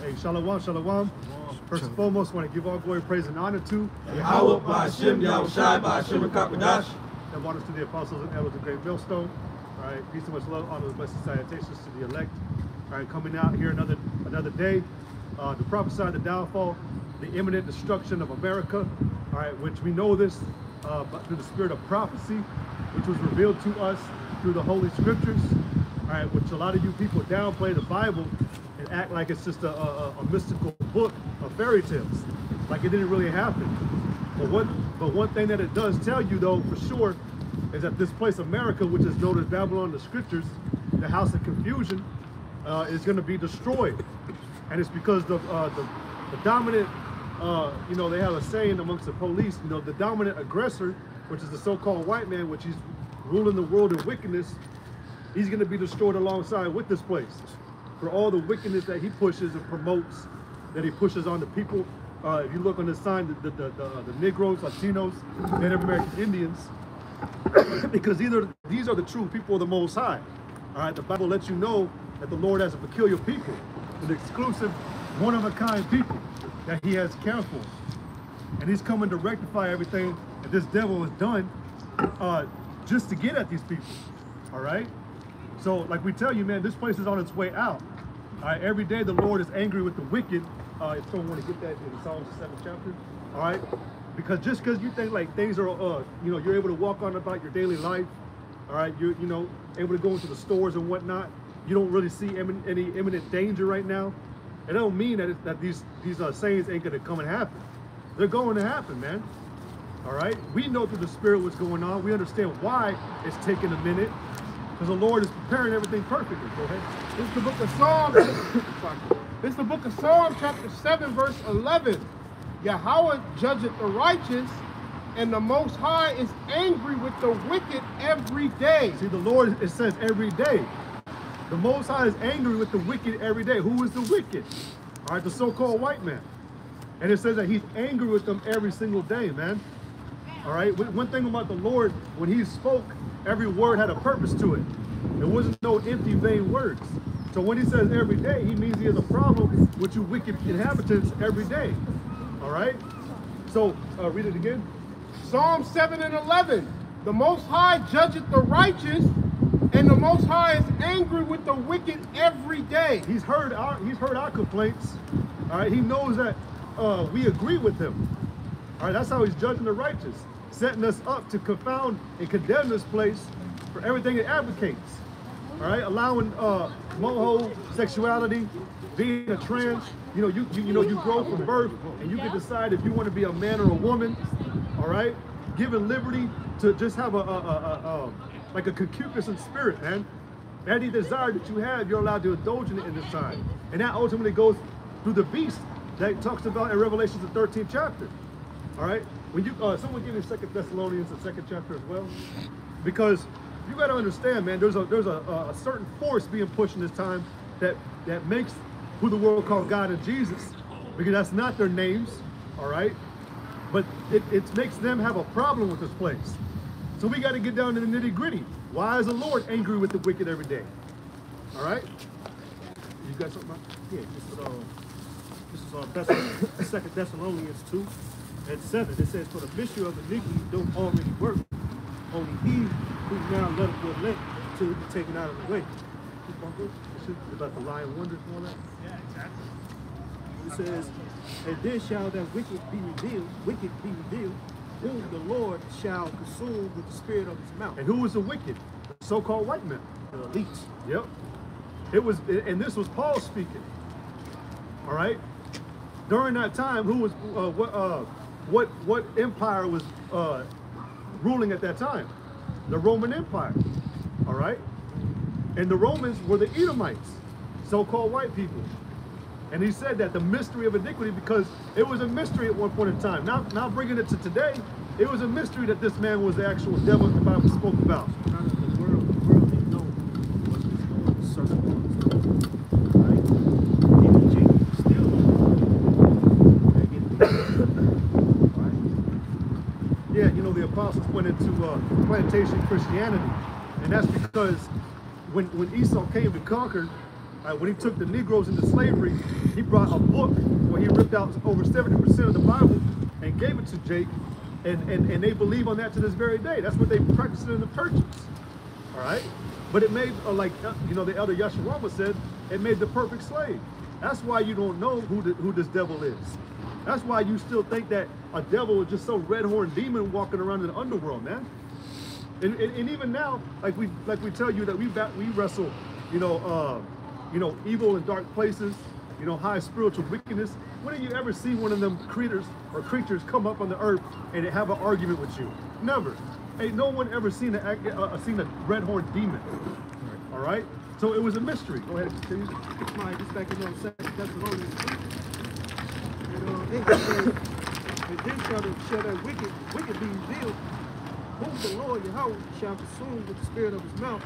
Hey, shalom, shalom. First and foremost, I want to give all glory, praise, and honor to Yahweh, Ba'ashem, Yahushai, Ba'ashem, Kakadash. And honors to the apostles and elders of Great Millstone. All right, peace and much love, honor, blessed salutations to the elect. All right, coming out here another day to prophesy the downfall, the imminent destruction of America. All right, which we know this through the spirit of prophecy, which was revealed to us through the Holy Scriptures. All right, which a lot of you people downplay the Bible and act like it's just a mystical book of fairy tales, like it didn't really happen. But one thing that it does tell you, though, for sure, is that this place, America, which is known as Babylon, the Scriptures, the house of confusion, is going to be destroyed, and it's because the dominant, you know, they have a saying amongst the police, you know, the dominant aggressor, which is the so-called white man, which he's ruling the world in wickedness, he's going to be destroyed alongside with this place for all the wickedness that he pushes and promotes, that he pushes on the people. If you look on the sign, the Negroes, Latinos, Native American Indians, because these are the true people of the Most High. All right, the Bible lets you know that the Lord has a peculiar people, an exclusive, one-of-a-kind people that he has cared for. And he's coming to rectify everything that this devil has done just to get at these people. All right? So, like we tell you, man, this place is on its way out. All right, every day the Lord is angry with the wicked. If someone want to get that in Psalms 7th chapter, all right? Because just because you think like things are, you know, you're able to walk on about your daily life, all right, you're, you know, able to go into the stores and whatnot, you don't really see any imminent danger right now. It don't mean that these sayings ain't gonna come and happen. They're going to happen, man. All right, we know through the Spirit what's going on. We understand why it's taking a minute, because the Lord is preparing everything perfectly. Go ahead. This is the book of Psalms. This is the book of Psalms, chapter 7, verse 11. Yahweh judgeth the righteous, and the Most High is angry with the wicked every day. See, the Lord, it says every day. The Most High is angry with the wicked every day. Who is the wicked? All right, the so-called white man. And it says that he's angry with them every single day, man. All right, one thing about the Lord, when he spoke, every word had a purpose to it. There wasn't no empty, vain words. So when he says every day, he means he has a problem with you wicked inhabitants every day. All right? So, read it again. Psalm 7 and 11. The Most High judgeth the righteous, and the Most High is angry with the wicked every day. He's heard our complaints. All right? He knows that we agree with him. All right? That's how he's judging the righteous, setting us up to confound and condemn this place for everything it advocates. All right, allowing moho sexuality, being a trans, you know, you grow from birth and you can decide if you want to be a man or a woman. All right, giving liberty to just have like a concupiscent spirit, man. Any desire that you have, you're allowed to indulge in it in this time, and that ultimately goes through the beast that he talks about in Revelation, the 13th chapter. All right, when you someone give me 2 Thessalonians, the 2nd chapter as well, because you got to understand, man, there's a certain force being pushed in this time that makes who the world calls God and Jesus, because that's not their names, all right? But it makes them have a problem with this place. So we got to get down to the nitty gritty. Why is the Lord angry with the wicked every day? All right? You got something? Yeah, this is 2 Thessalonians 2 and 7. It says, for the mystery of iniquity don't already work. Only he who now let will let till it be taken out of the way. Keep on going. About the lion wonders and all that? Yeah, exactly. It says, and then shall that wicked be revealed, whom the Lord shall consume with the spirit of his mouth. And who was the wicked? The so-called white men. The elites. Yep. It was, and this was Paul speaking. All right. During that time, who was what empire was ruling at that time? The Roman Empire. All right. And the Romans were the Edomites, so-called white people. And he said that the mystery of iniquity, because it was a mystery at one point in time. Now bringing it to today, it was a mystery that this man was the actual devil the Bible spoke about. The world didn't know what was going to certain ones, right? Even Jacob still right? Yeah, you know, the apostles went into plantation Christianity, and that's because when Esau came to conquer When he took the Negroes into slavery, he brought a book where he ripped out over 70% of the Bible and gave it to Jake, and they believe on that to this very day. That's what they practice in the churches. All right, but it made the elder Yeshua said, it made the perfect slave. That's why you don't know who this devil is. That's why you still think that a devil is just some red-horned demon walking around in the underworld, man. And even now, like we tell you that we wrestle, evil and dark places, high spiritual wickedness. When have you ever seen one of them creatures come up on the earth and have an argument with you? Never. Ain't no one ever seen a red-horned demon. All right. So it was a mystery. Go ahead, continue. Right, just back in 2 Thessalonians 3. And then shall that wicked be revealed, whom the Lord Yahweh shall consume with the spirit of his mouth,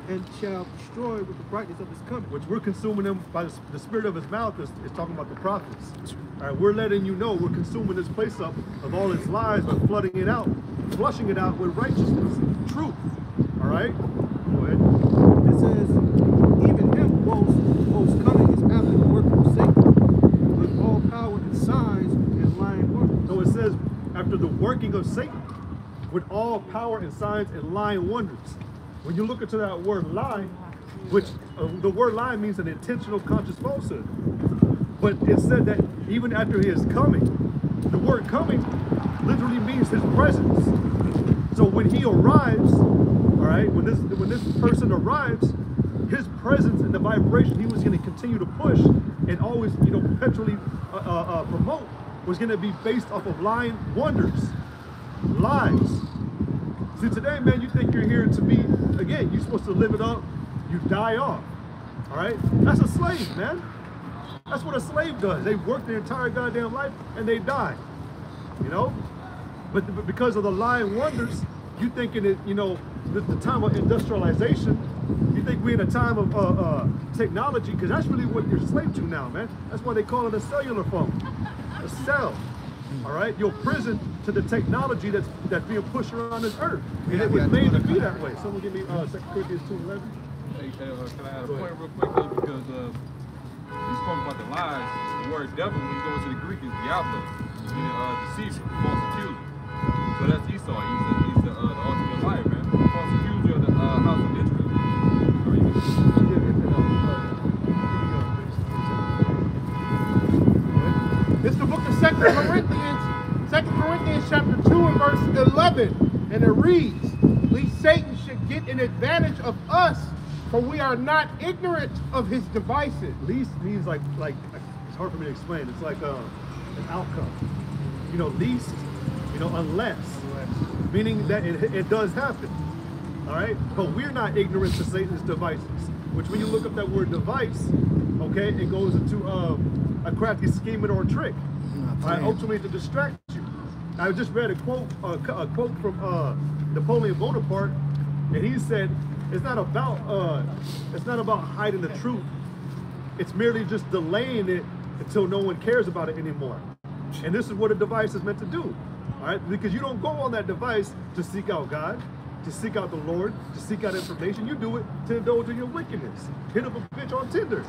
and shall destroy with the brightness of his coming. Which we're consuming them by the spirit of his mouth is talking about the prophets. All right, we're letting you know we're consuming this place up of all its lies, but flooding it out, flushing it out with righteousness, truth. All right, go ahead. It says, even him most coming is after the work of Satan, with all power and signs and lying wonders. So it says, after the working of Satan, with all power and signs and lying wonders. When you look into that word lie, which the word lie means an intentional conscious falsehood. But it said that even after his coming, the word coming literally means his presence. So when he arrives, all right, when this person arrives, his presence and the vibration he was going to continue to push and always, perpetually promote was going to be based off of lying wonders, lies. See, today, man, you think you're here to be, again, you're supposed to live it up, you die off, all right? That's a slave, man. That's what a slave does. They work their entire goddamn life and they die, But because of the lying wonders, you thinking it, the time of industrialization, you think we're in a time of technology, because that's really what you're a slave to now, man. That's why they call it a cellular phone, a cell. All right, your prison to the technology that's being pushed around this earth, and it was made to be that way. Someone give me 2 Corinthians 2:11. Hey, can I add a point real quick, because you spoke about the lies. The word devil, when you go into the Greek, is diablo, meaning deceiver, false accuser. So that's Esau. He's the ultimate liar, man. False accuser of the house of Israel. It's the book of 2 Corinthians chapter 2 and verse 11. And it reads, lest Satan should get an advantage of us, for we are not ignorant of his devices. Least means like it's hard for me to explain. It's like an outcome. Least, unless. Meaning that it does happen. All right? But we're not ignorant to Satan's devices. Which when you look up that word device, okay, it goes into a crafty scheming or a trick. Ultimately to distract you. I just read a quote from Napoleon Bonaparte, and he said, it's not about hiding the truth. It's merely just delaying it until no one cares about it anymore. And this is what a device is meant to do. All right, because you don't go on that device to seek out God, to seek out the Lord, to seek out information. You do it to indulge in your wickedness. Hit up a bitch on Tinder,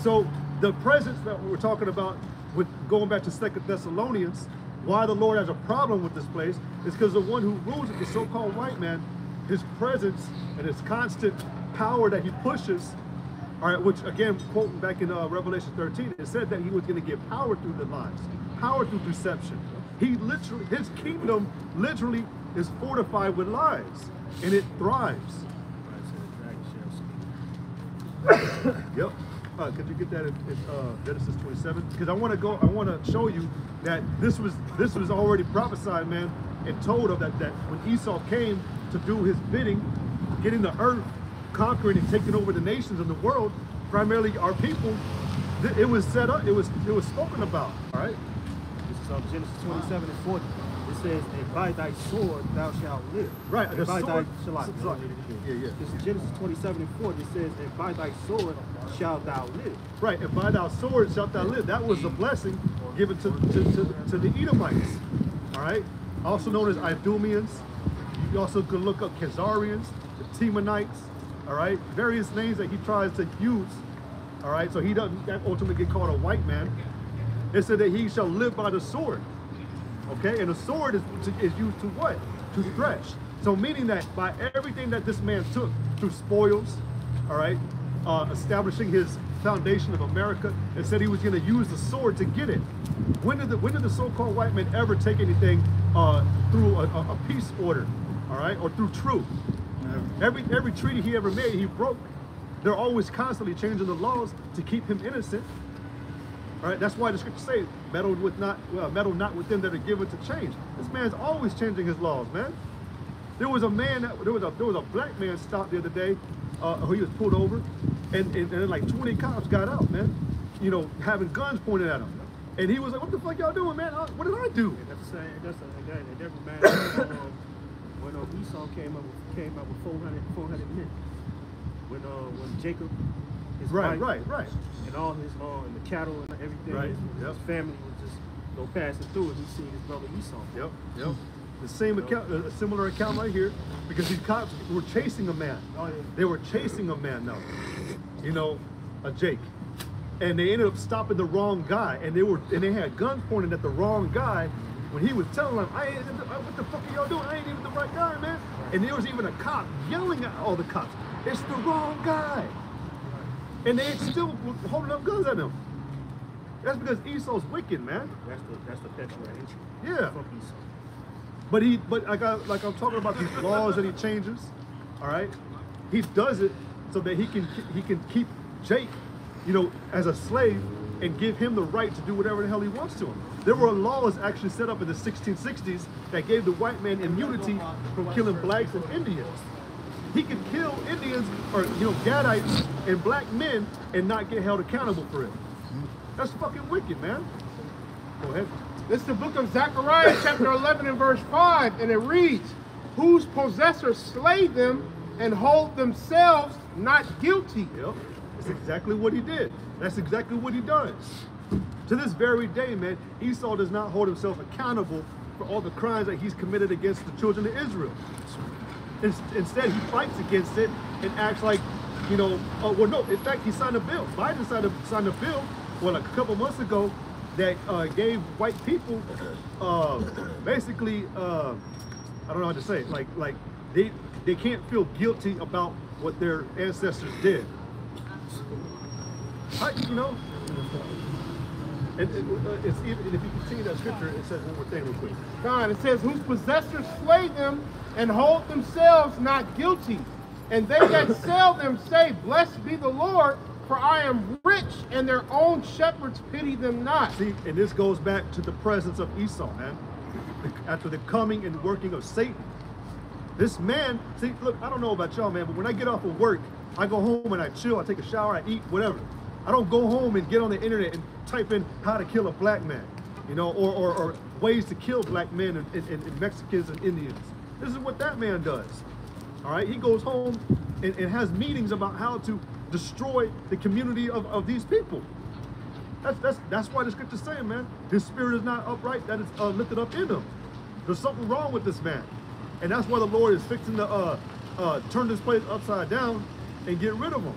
So the presence that we're talking about, with going back to 2 Thessalonians, why the Lord has a problem with this place is because the one who rules it, the so-called white man, his presence and his constant power that he pushes, all right, which again, quoting back in Revelation 13, it said that he was going to give power through the lies, power through deception. His kingdom literally is fortified with lies, and it thrives. Yep. Could you get that in Genesis 27? Because I want to show you that this was already prophesied, man, and told of that when Esau came to do his bidding, getting the earth, conquering and taking over the nations of the world, primarily our people, it was set up, it was spoken about. All right. This is Genesis 27 and 40. It says, and by thy sword thou shalt live. Right. And by thy yeah. This is Genesis 27 and 40. It says, and by thy sword shalt thou live. Right, and by thy sword shalt thou live. That was a blessing given to the Edomites. All right, also known as Idumeans. You also could look up Khazarians, the Temanites. all right, various names that he tries to use, all right, so he doesn't ultimately get called a white man. It said that he shall live by the sword, okay, and the sword is used to what? To thresh. So meaning that by everything that this man took through spoils, all right, establishing his foundation of America, and said he was going to use the sword to get it. When did the so-called white man ever take anything through a peace order, all right, or through truth? Every treaty he ever made, he broke. They're always constantly changing the laws to keep him innocent. All right, that's why the scriptures say, meddle not with them that are given to change. This man's always changing his laws, man. There was a black man stopped the other day, who he was pulled over, and like 20 cops got out, man. You know, having guns pointed at him, and he was like, "What the fuck y'all doing, man? What did I do?" That reminds me when Esau came up with 400 men. When Jacob, his wife, right, and all his and the cattle and everything, right. his family was just go passing through, and he seen his brother Esau. Yep. The same account, a similar account right here, because these cops were chasing a man. Oh, yeah. They were chasing a man now, you know, a Jake, and they ended up stopping the wrong guy, and they had guns pointed at the wrong guy. When he was telling them, "What the fuck are y'all doing? I ain't even the right guy, man." And there was even a cop yelling at all the cops, "It's the wrong guy," and they still holding up guns at him. That's because Esau's wicked, man. That's the petrol entry. Yeah. Fuck Esau. But like I'm talking about these laws that he changes, all right? He does it so that he can keep Jake, you know, as a slave and give him the right to do whatever the hell he wants to him. There were laws actually set up in the 1660s that gave the white man immunity from killing blacks and Indians. He could kill Indians or, you know, Gadites and black men and not get held accountable for it. That's fucking wicked, man. Go ahead. This is the book of Zechariah, chapter 11 and verse 5, and it reads, "Whose possessors slay them and hold themselves not guilty." Yep, that's exactly what he did. That's exactly what he does. To this very day, man, Esau does not hold himself accountable for all the crimes that he's committed against the children of Israel. Instead, he fights against it and acts like, you know, well, no, in fact, he signed a bill. Biden signed a bill, well, like a couple months ago, that gave white people basically, I don't know how to say it, like they can't feel guilty about what their ancestors did. You know, and if you continue that scripture, it says one more thing real quick. God, it says, "Whose possessors slay them and hold themselves not guilty. And they that sell them say, Blessed be the Lord, for I am rich, and their own shepherds pity them not." See, and this goes back to the presence of Esau, man. After the coming and working of Satan. This man, see, look, I don't know about y'all, man, but when I get off of work, I go home and I chill, I take a shower, I eat, whatever. I don't go home and get on the internet and type in how to kill a black man, you know, or ways to kill black men and Mexicans and Indians. This is what that man does. All right, he goes home and has meetings about how to destroy the community of these people. That's why the scripture's saying, man, his spirit is not upright, that is lifted up in him. There's something wrong with this man. And that's why the Lord is fixing to turn this place upside down and get rid of him.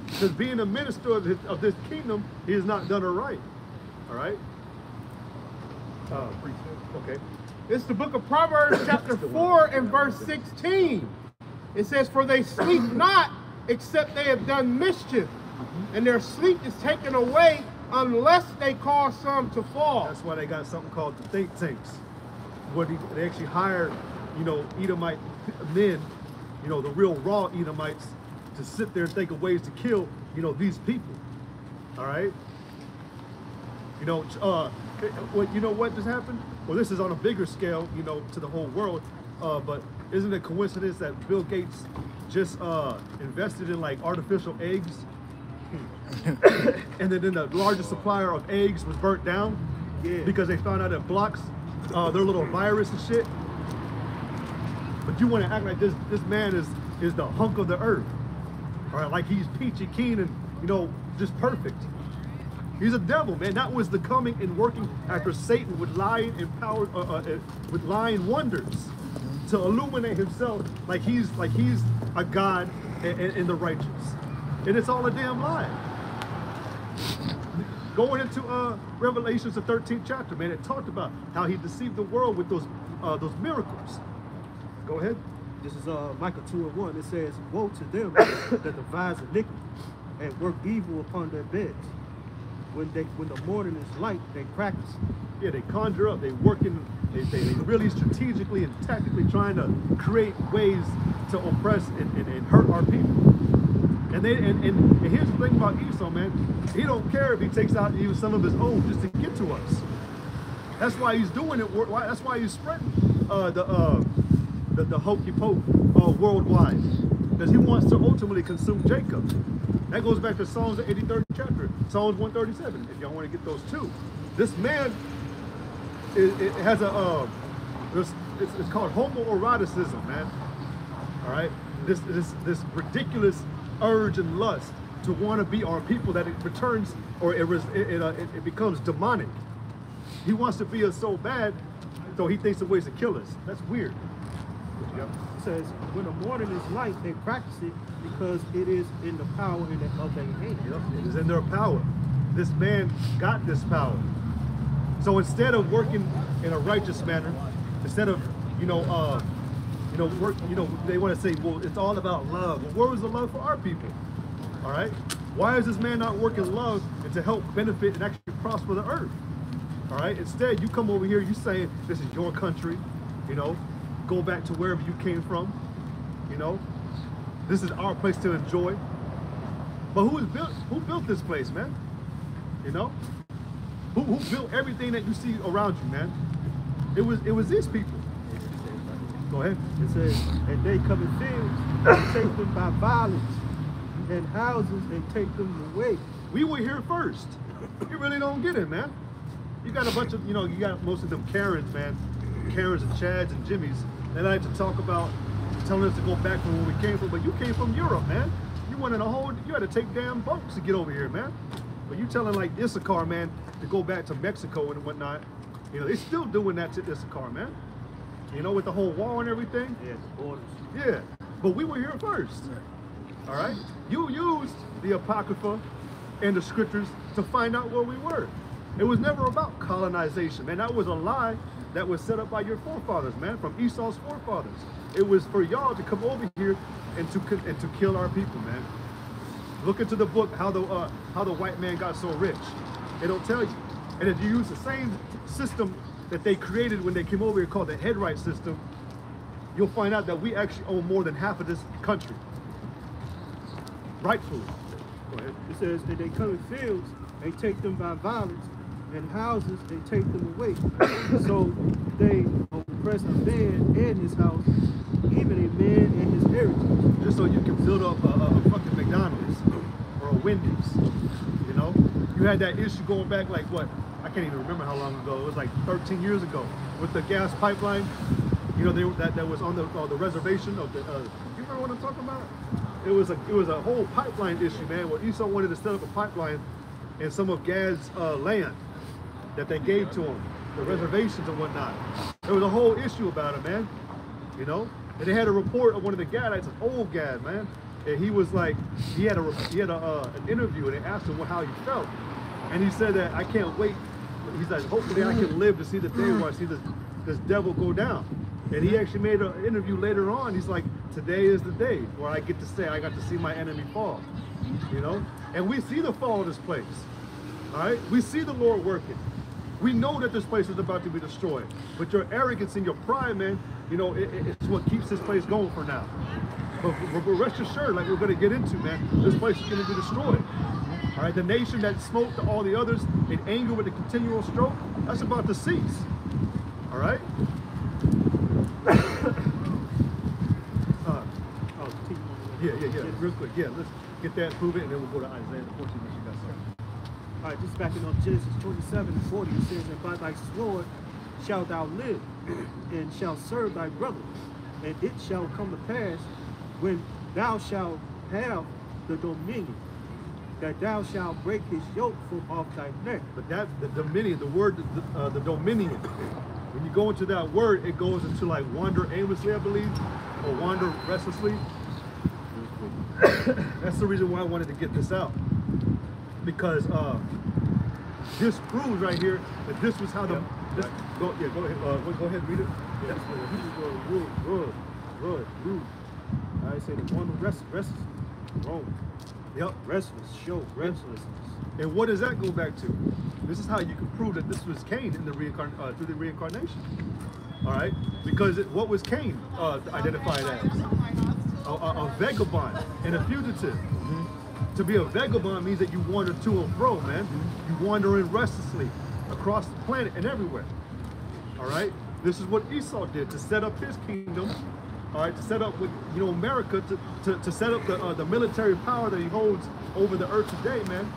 Because being a minister of this kingdom, he has not done it right. All right? Okay. It's the book of Proverbs, chapter 4 and verse 16. It says, "For they sleep not, except they have done mischief, and their sleep is taken away unless they cause some to fall." That's why they got something called the think tanks, where they actually hire, you know, Edomite men, you know, the real raw Edomites, to sit there and think of ways to kill, you know, these people. All right? You know, you know what just happened? Well, this is on a bigger scale, you know, to the whole world. But isn't it a coincidence that Bill Gates just invested in like artificial eggs? And then the largest supplier of eggs was burnt down because they found out it blocks their little virus and shit. But you want to act like this man is the hunk of the earth. All right, like he's peachy keen and, you know, just perfect. He's a devil, man. That was the coming and working after Satan with lying and power, with lying wonders, to illuminate himself like he's a god and the righteous. And it's all a damn lie. Going into Revelations, the 13th chapter, man, it talked about how he deceived the world with those miracles. Go ahead. This is Micah 2:1. It says, "Woe to them that devise iniquity and work evil upon their beds. When the morning is light, they practice it." Yeah, they conjure up, they they really strategically and tactically trying to create ways to oppress and hurt our people. And here's the thing about Esau, man. He don't care if he takes out even some of his own just to get to us. That's why he's doing it. That's why he's spreading the hokey poke worldwide, because he wants to ultimately consume Jacob. That goes back to Psalms, the 83rd chapter, Psalms 137. If y'all want to get those two, this man it has a it's called homoeroticism, man. All right, this ridiculous urge and lust to want to be our people that it returns or it becomes demonic. He wants to be us so bad, so he thinks of ways to kill us. That's weird. It says, when the morning is light, they practice it because it is in the power of their hand. Yep, it is in their power. This man got this power. So instead of working in a righteous manner, instead of they want to say, well, it's all about love. Well, where was the love for our people? All right. Why is this man not working love and to help benefit and actually prosper the earth? All right. Instead, you come over here, you saying this is your country. Go back to wherever you came from. This is our place to enjoy. But who built this place, man? Who built everything that you see around you, man? It was these people. Go ahead. It says, and they come in fields and take them by violence, and houses and take them away. We were here first. You really don't get it, man. You got a bunch of, you got most of them Karens, man. Karens and Chads and Jimmys. They like to talk about telling us to go back from where we came from, but you came from Europe, man. You went in you had to take damn boats to get over here, man. But you telling like Issachar, man, to go back to Mexico and whatnot. They're still doing that to Issachar, man. With the whole wall and everything. Yeah, the borders. Yeah, but we were here first. All right? You used the Apocrypha and the scriptures to find out where we were. It was never about colonization, man. That was a lie that was set up by your forefathers, man, from Esau's forefathers. It was for y'all to come over here and to kill our people, man. Look into the book how the white man got so rich. It'll tell you. And if you use the same system that they created when they came over here called the headright system, you'll find out that we actually own more than half of this country. Rightfully. Go ahead. It says that they come in fields, they take them by violence, and houses, they take them away. So they oppress a man and his house, even a man and his heritage. Just so you can build up a fucking McDonald's or a Wendy's. You had that issue going back like what? I can't even remember how long ago. It was like 13 years ago with the gas pipeline. That was on the reservation of the. You remember what I'm talking about? It was a whole pipeline issue, man. Where Esau wanted to set up a pipeline in some of Gad's land that they gave to him, the reservations and whatnot. There was a whole issue about it, man. And they had a report of one of the Gadites, an old Gad, man. And he was like, he had an interview, and they asked him how he felt, and he said that I can't wait. He's like, hopefully I can live to see the day where I see this devil go down. And he actually made an interview later on. He's like, today is the day where I get to say I got to see my enemy fall. And we see the fall of this place. All right, we see the Lord working. We know that this place is about to be destroyed. But your arrogance and your pride, man, it's what keeps this place going for now. But rest assured, like we're going to get into, man, this place is going to be destroyed. All right, the nation that smote to all the others in anger with a continual stroke, that's about to cease. All right? Yeah. Real quick, yeah, let's get that, prove it, and then we'll go to Isaiah 14 that you got something. All right, just backing up Genesis 27:40, it says, and by thy sword shalt thou live, and shalt serve thy brother. And it shall come to pass, when thou shalt have the dominion, that thou shalt break his yoke from off thy neck. But that, the dominion, the word, the dominion, when you go into that word, it goes into like wander aimlessly, I believe, or wander restlessly. That's the reason why I wanted to get this out, because this proves right here that this was how the go ahead go ahead and read it. Yes, the Hebrew word rude. I say the one who rests wrong. Yep. Restless, show restlessness. And what does that go back to? This is how you can prove that this was Cain in the through the reincarnation. All right, because what was Cain identified as? A vagabond and a fugitive. To be a vagabond means that you wander to and fro, man. You wander in restlessly across the planet and everywhere. All right, this is what Esau did to set up his kingdom. All right, to set up with America, to set up the military power that he holds over the earth today, man.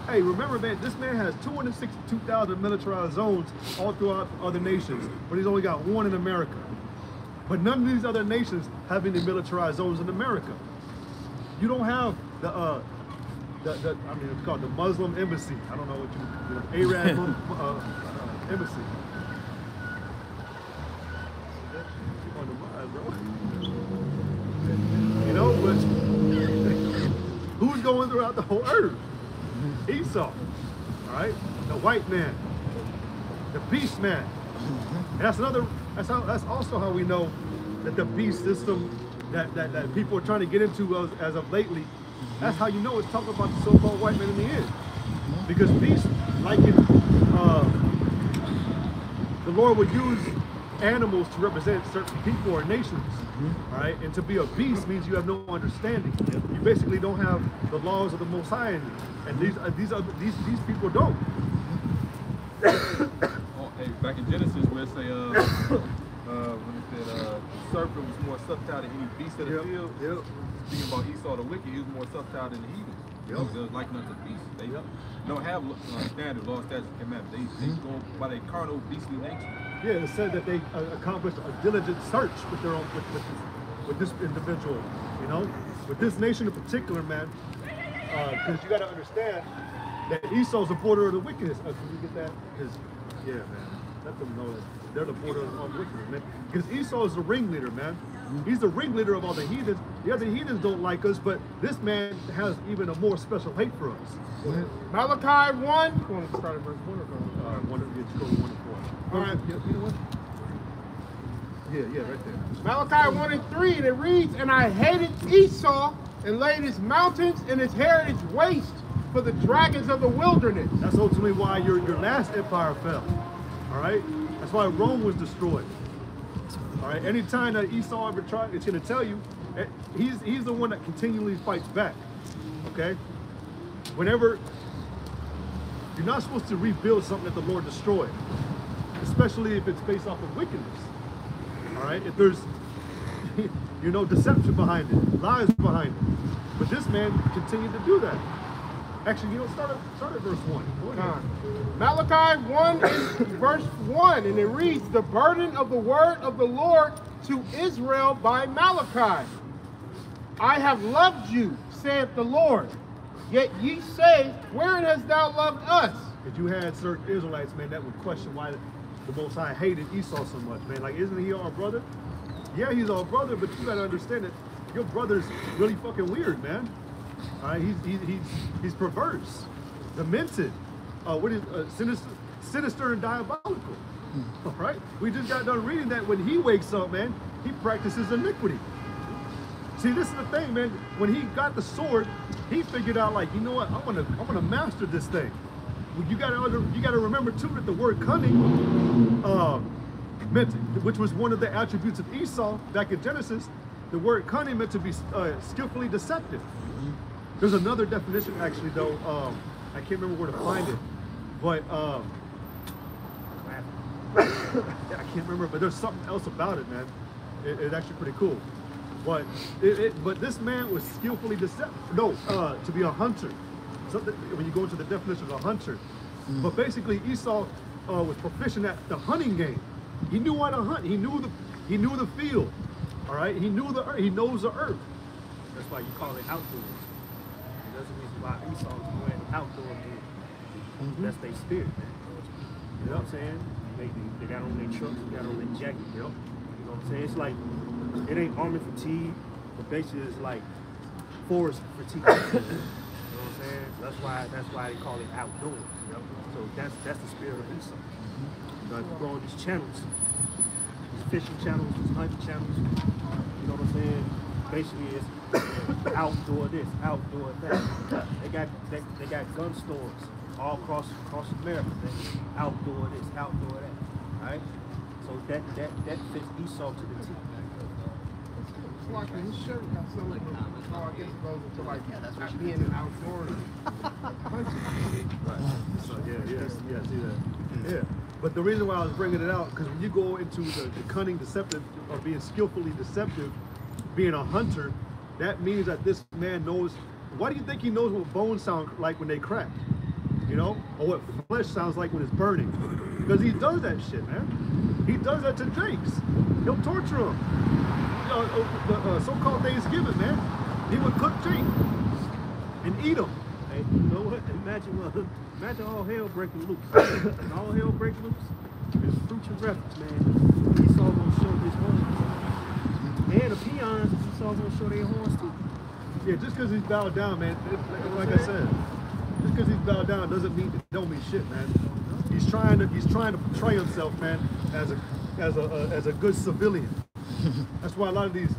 Hey, remember, man, this man has 262,000 militarized zones all throughout other nations, but he's only got one in America. But none of these other nations have any militarized zones in America. You don't have I mean, it's called the Muslim embassy. I don't know what Arab embassy. On the mind, bro. You know, but who's going throughout the whole earth? Esau, all right, the white man, the beast man. And that's also how we know that the beast system that people are trying to get into as of lately. That's how you know it's talking about the so-called white man in the end, because beast, like the Lord would use animals to represent certain people or nations. All right, and to be a beast means you have no understanding. You basically don't have the laws of the Most High, and these people don't. Hey, back in Genesis, where it say when it said the serpent was more subtle than any beast of the field. Yep. Speaking about Esau the wicked, he was more subtle than the heathen. Yep. They was like unto beasts. They don't have standard law, statutes, and commandments. They go by their carnal, beastly nature. Yeah, it said that they accomplished a diligent search with their own with this individual, you know, with this nation in particular, man. Because you got to understand that Esau's the border of the wickedness. Can you get that? Because yeah, man, let them know that they're the border of all the wickedness, man. Because Esau is the ringleader, man. He's the ringleader of all the heathens. The other heathens don't like us, but this man has even a more special hate for us. Malachi 1. You want to start at verse 1 or go? One of you go to 1 and 4. All right. You know what? Yeah, right there. Malachi 1 and 3, and it reads, and I hated Esau and laid his mountains and his heritage waste for the dragons of the wilderness. That's ultimately why your last empire fell. All right? That's why Rome was destroyed. All right? Anytime that Esau ever tried, it's going to tell you, he's the one that continually fights back. Okay? Whenever, you're not supposed to rebuild something that the Lord destroyed, especially if it's based off of wickedness. All right? If there's, deception behind it, lies behind it. But this man continued to do that. Actually, start at verse 1. Malachi 1 and verse 1, and it reads, the burden of the word of the Lord to Israel by Malachi. I have loved you, saith the Lord. Yet ye say, wherein hast thou loved us? If you had certain Israelites, man, that would question why the Most High hated Esau so much, man. Like, isn't he our brother? Yeah, he's our brother, but you gotta understand that your brother's really fucking weird, man. All right, he's perverse, demented, sinister and diabolical. All right, we just got done reading that when he wakes up, man, he practices iniquity. See, this is the thing, man. When he got the sword, he figured out, like, you know what? I'm gonna master this thing. Well, you gotta remember too that the word cunning meant, which was one of the attributes of Esau back in Genesis. The word cunning meant to be skillfully deceptive. There's another definition, actually, though. I can't remember where to find it, but I can't remember. But there's something else about it, man. It's actually pretty cool. But but this man was skillfully deceptive. No, to be a hunter. Something when you go into the definition of a hunter. But basically, Esau was proficient at the hunting game. He knew how to hunt. He knew the field. All right. He knows the earth. That's why you call it outdoors. That's the reason why Esau went outdoor game. That's their spirit, man. You know what I'm saying? They got on their trucks, they got on their jacket. You know what I'm saying? It's like, it ain't army fatigue, but basically it's like forest fatigue. You know what I'm saying? That's why they call it outdoors. You know? So that's the spirit of Esau. You know, if you go on these channels, these fishing channels, these hunting channels, you know what I'm saying? Basically, it's outdoor this, outdoor that. They got gun stores all across America. They outdoor this, outdoor that. Right? So that fits Esau to the T. It's like his shirt got something like I guess it goes into like being an outdoor hunting. Right. So yeah, see that. Yeah. But the reason why I was bringing it out, because when you go into the cunning, deceptive, or being skillfully deceptive, being a hunter, that means that this man knows. Why do you think he knows what bones sound like when they crack? You know, or what flesh sounds like when it's burning? Because he does that shit, man. He does that to Jakes. He'll torture him. You know, the so-called Thanksgiving, man. He would cook Jake and eat him. Hey, you know what? Imagine all hell breaking loose. And all hell breaking loose. There's fruits and reference, man. Esau gonna show his horns. And the peons, Esau gonna show their horns too. Yeah, just because he's bowed down, man. Like I said, just because he's bowed down don't mean shit, man. He's trying to portray himself, man, as a good civilian. That's why a lot of these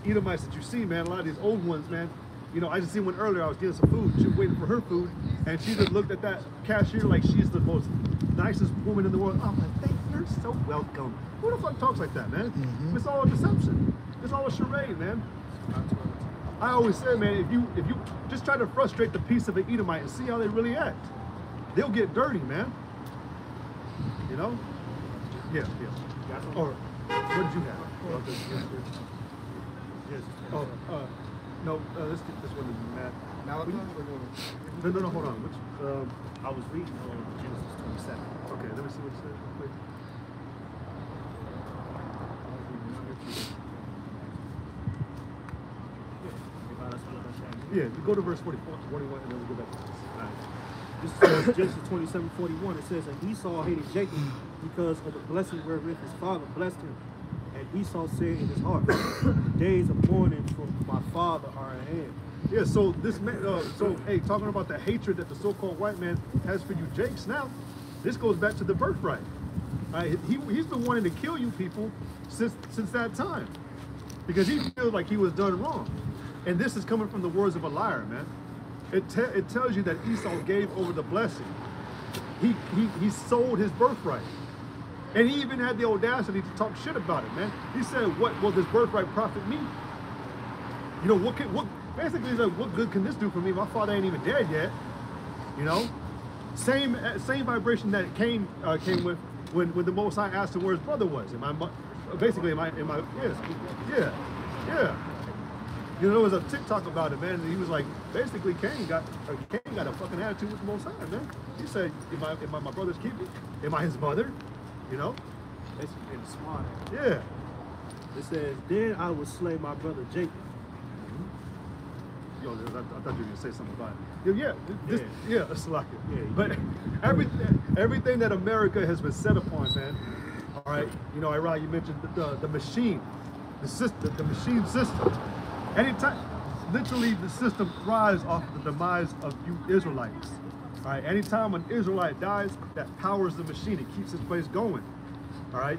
Edomites that you see, man, a lot of these old ones, man. You know, I just seen one earlier. I was getting some food. She was waiting for her food, and she just looked at that cashier like she's the most nicest woman in the world. I'm like, thank you, you're so welcome. Who the fuck talks like that, man? It's all a deception. It's all a charade, man. I always say, man, if you just try to frustrate the peace of an Edomite and see how they really act, they'll get dirty, man. You know? Yeah. Or what did you have? No, let's get this one to Matt. Malachi? No, hold on. Which, I was reading Genesis 27. okay, let me see what it says real quick. Yeah, you go to verse 41 and then we'll go back to this. All right. This is Genesis 27:41. It says, and Esau hated Jacob because of the blessing wherewith his father blessed him. And Esau said in his heart, days of mourning for my father are at hand. Yeah, so this man, hey, talking about the hatred that the so-called white man has for you Jakes now, this goes back to the birthright. He's the one to kill you people since that time. Because he feels like he was done wrong. And this is coming from the words of a liar, man. It tells you that Esau gave over the blessing. He sold his birthright. And he even had the audacity to talk shit about it, man. He said, what will this birthright profit me? You know, basically he's like, what good can this do for me? My father ain't even dead yet. You know? Same vibration that Cain came with when the Most High asked him where his brother was. Yeah. You know, there was a TikTok about it, man, and he was like, basically Cain got a fucking attitude with the Most High, man. He said, am I my brother's keeper? Am I his mother? You know? Basically being smart. Yeah. It says, then I will slay my brother Jacob. Yo, I thought you were gonna say something about it. Yeah, it's like it. Yeah, but everything that America has been set upon, man. All right, you know, Ira, you mentioned the machine, the system, the machine system. Anytime, literally, the system thrives off the demise of you Israelites. All right, anytime an Israelite dies, that powers the machine. It keeps its place going. All right.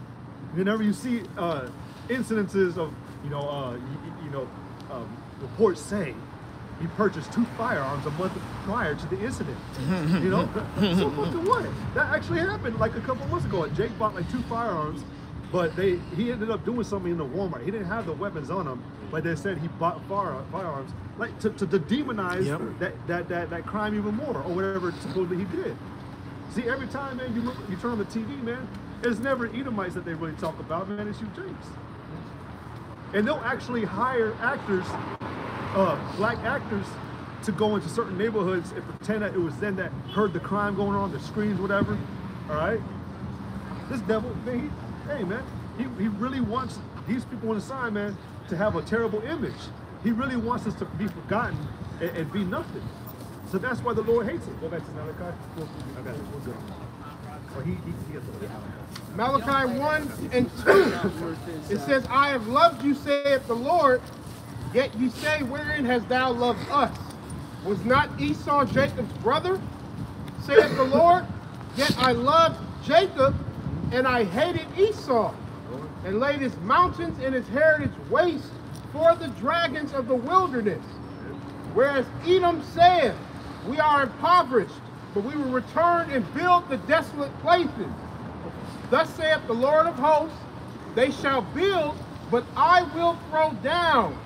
Whenever you see incidences of, reports say he purchased 2 firearms a month prior to the incident. You know, so fucking what? That actually happened like a couple months ago. Jake bought like 2 firearms, but he ended up doing something in the Walmart. He didn't have the weapons on him, but they said he bought firearms like to demonize that crime even more, or whatever supposedly he did. See, every time, man, you turn on the TV, man, it's never Edomites that they really talk about, man. It's you Jakes. And they'll actually hire actors, black actors, to go into certain neighborhoods and pretend that it was them that heard the crime going on, the screams, whatever. All right? This devil, man, he really wants these people on the side, man, to have a terrible image. He really wants us to be forgotten and be nothing. So that's why the Lord hates it. Go back to Malachi. Okay, we're good. So he gets the Malachi 1 and 2. It says, I have loved you, saith the Lord. Yet you say, wherein hast thou loved us? Was not Esau Jacob's brother? Saith the Lord, yet I loved Jacob, and I hated Esau, and laid his mountains and his heritage waste for the dragons of the wilderness. Whereas Edom saith, we are impoverished, but we will return and build the desolate places. Thus saith the Lord of hosts, they shall build, but I will throw down,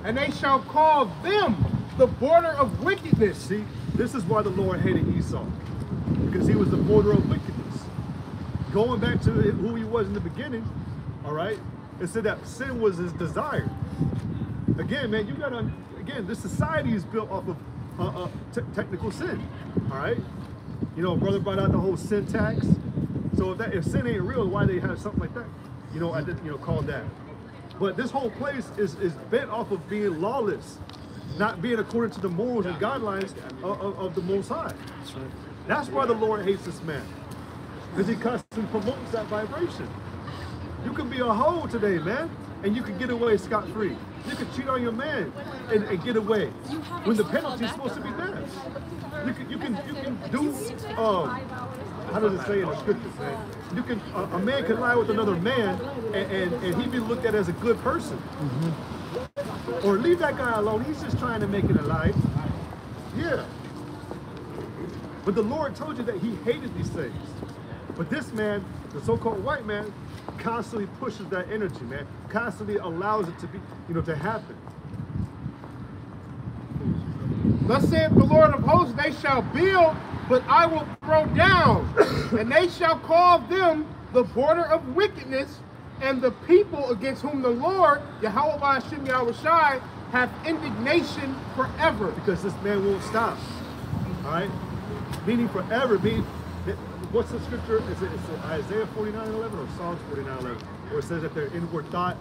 and they shall call them the border of wickedness. See, this is why the Lord hated Esau, because he was the border of wickedness. Going back to who he was in the beginning, all right, it said that sin was his desire. Again, man, you gotta, again, this society is built off of technical sin, all right? You know, brother brought out the whole sin tax. So if sin ain't real, why they have something like that? You know, I didn't, called that. But this whole place is bent off of being lawless, not being according to the morals and guidelines of the Most High. That's right. That's why the Lord hates this man, because he constantly promotes that vibration. You can be a hoe today, man, and you can get away scot-free. You can cheat on your man and get away when the penalty is supposed to be death. You can do how does it say in the scriptures, man? You can a man can lie with another man and he be looked at as a good person. Mm-hmm. Or leave that guy alone. He's just trying to make it in life. Yeah. But the Lord told you that he hated these things. But this man, the so-called white man, constantly pushes that energy, man. Constantly allows it to be, to happen. Thus saith the Lord of hosts, they shall build, but I will throw down, and they shall call them the border of wickedness, and the people against whom the Lord, Yahweh Ba'ashem Yahushai, hath indignation forever. Because this man won't stop. All right? Meaning forever, what's the scripture? Is it Isaiah 49:11 or Psalms 49:11? Where it says that their inward thought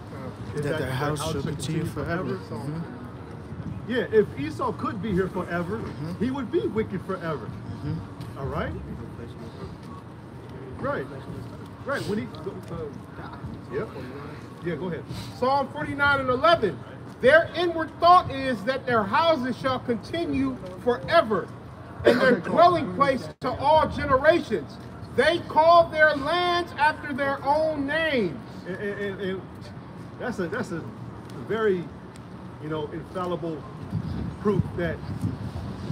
is that their house shall continue forever. Mm-hmm. Yeah, if Esau could be here forever, he would be wicked forever. Mm-hmm. All right? Right. Right. When he yep. Yeah, go ahead. Psalm 49:11. Their inward thought is that their houses shall continue forever, and their dwelling place to all generations. They call their lands after their own names. And that's a very, infallible proof that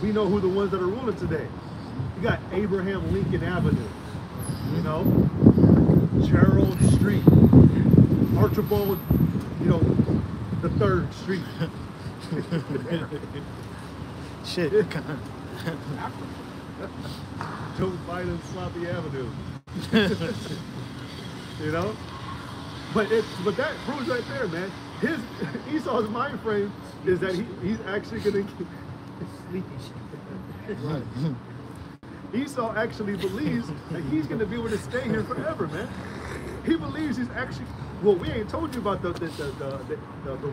we know who the ones that are ruling today. You got Abraham Lincoln Avenue, Gerald Street, Archibald, the 3rd Street. Shit. Joe Biden Sloppy Avenue. But that proves right there, man. Esau's mind frame is that he's actually gonna get sleepy shit. Right. Esau actually believes that he's gonna be able to stay here forever, man. He believes he's actually, well, we ain't told you about the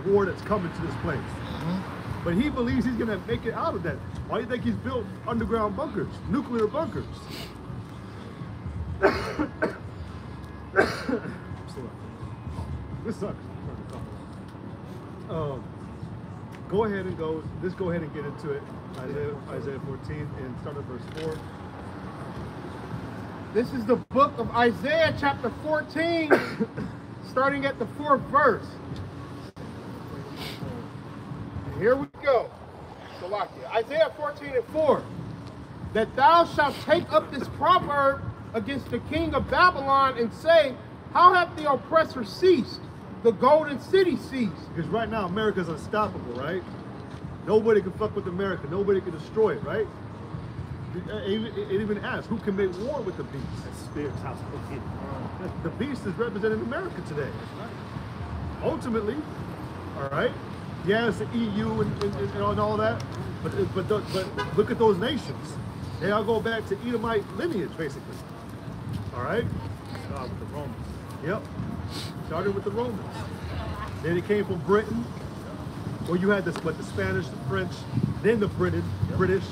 war that's coming to this place. Mm-hmm. But he believes he's gonna make it out of that. Why do you think he's built underground bunkers, nuclear bunkers? This sucks. Go ahead and let's go ahead and get into it. Isaiah 14 and start at verse 4. This is the book of Isaiah chapter 14, starting at the 4th verse. And here we go. Isaiah 14:4. That thou shalt take up this proverb against the king of Babylon and say, how hath the oppressor ceased? The golden city ceased. Because right now America's unstoppable, right? Nobody can fuck with America. Nobody can destroy it, right? It even asks, who can make war with the beast? That's Spirit's house. The beast is representing America today. Ultimately, all right? Yeah, it's the EU and all that, but look at those nations. They all go back to Edomite lineage, basically. All right? With the Romans. Yep. Started with the Romans. Then it came from Britain. Well, you had the Spanish, the French, then the British.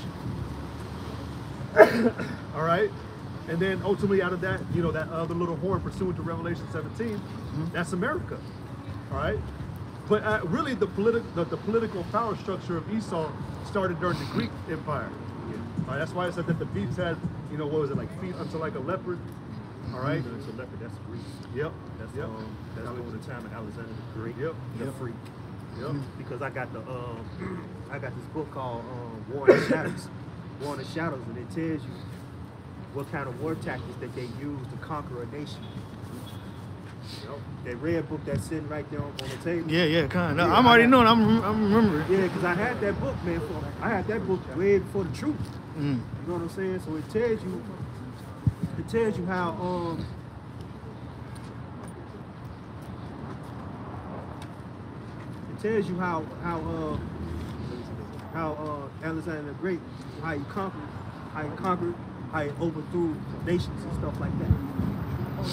All right? And then ultimately out of that, that other little horn pursuant to Revelation 17, that's America. All right? But really, the political power structure of Esau started during the Greek Empire. All right, that's why I said that the beasts had, you know, what was it, like feet unto like a leopard. All right. It's a leopard. That's Greece. Yep. That's that's over the time of Alexander the Great. Yep. The freak. Yep. Because I got the I got this book called War in the Shadows. War in the Shadows, and it tells you what kind of war tactics that they use to conquer a nation. Yep. That red book that's sitting right there on the table. Yeah, kind of. I'm already knowing. I'm remembering. Yeah, because I had that book, man. I had that book way before the truth. Mm. You know what I'm saying? So it tells you how it tells you how Alexander the Great, how he conquered, how he overthrew nations and stuff like that. The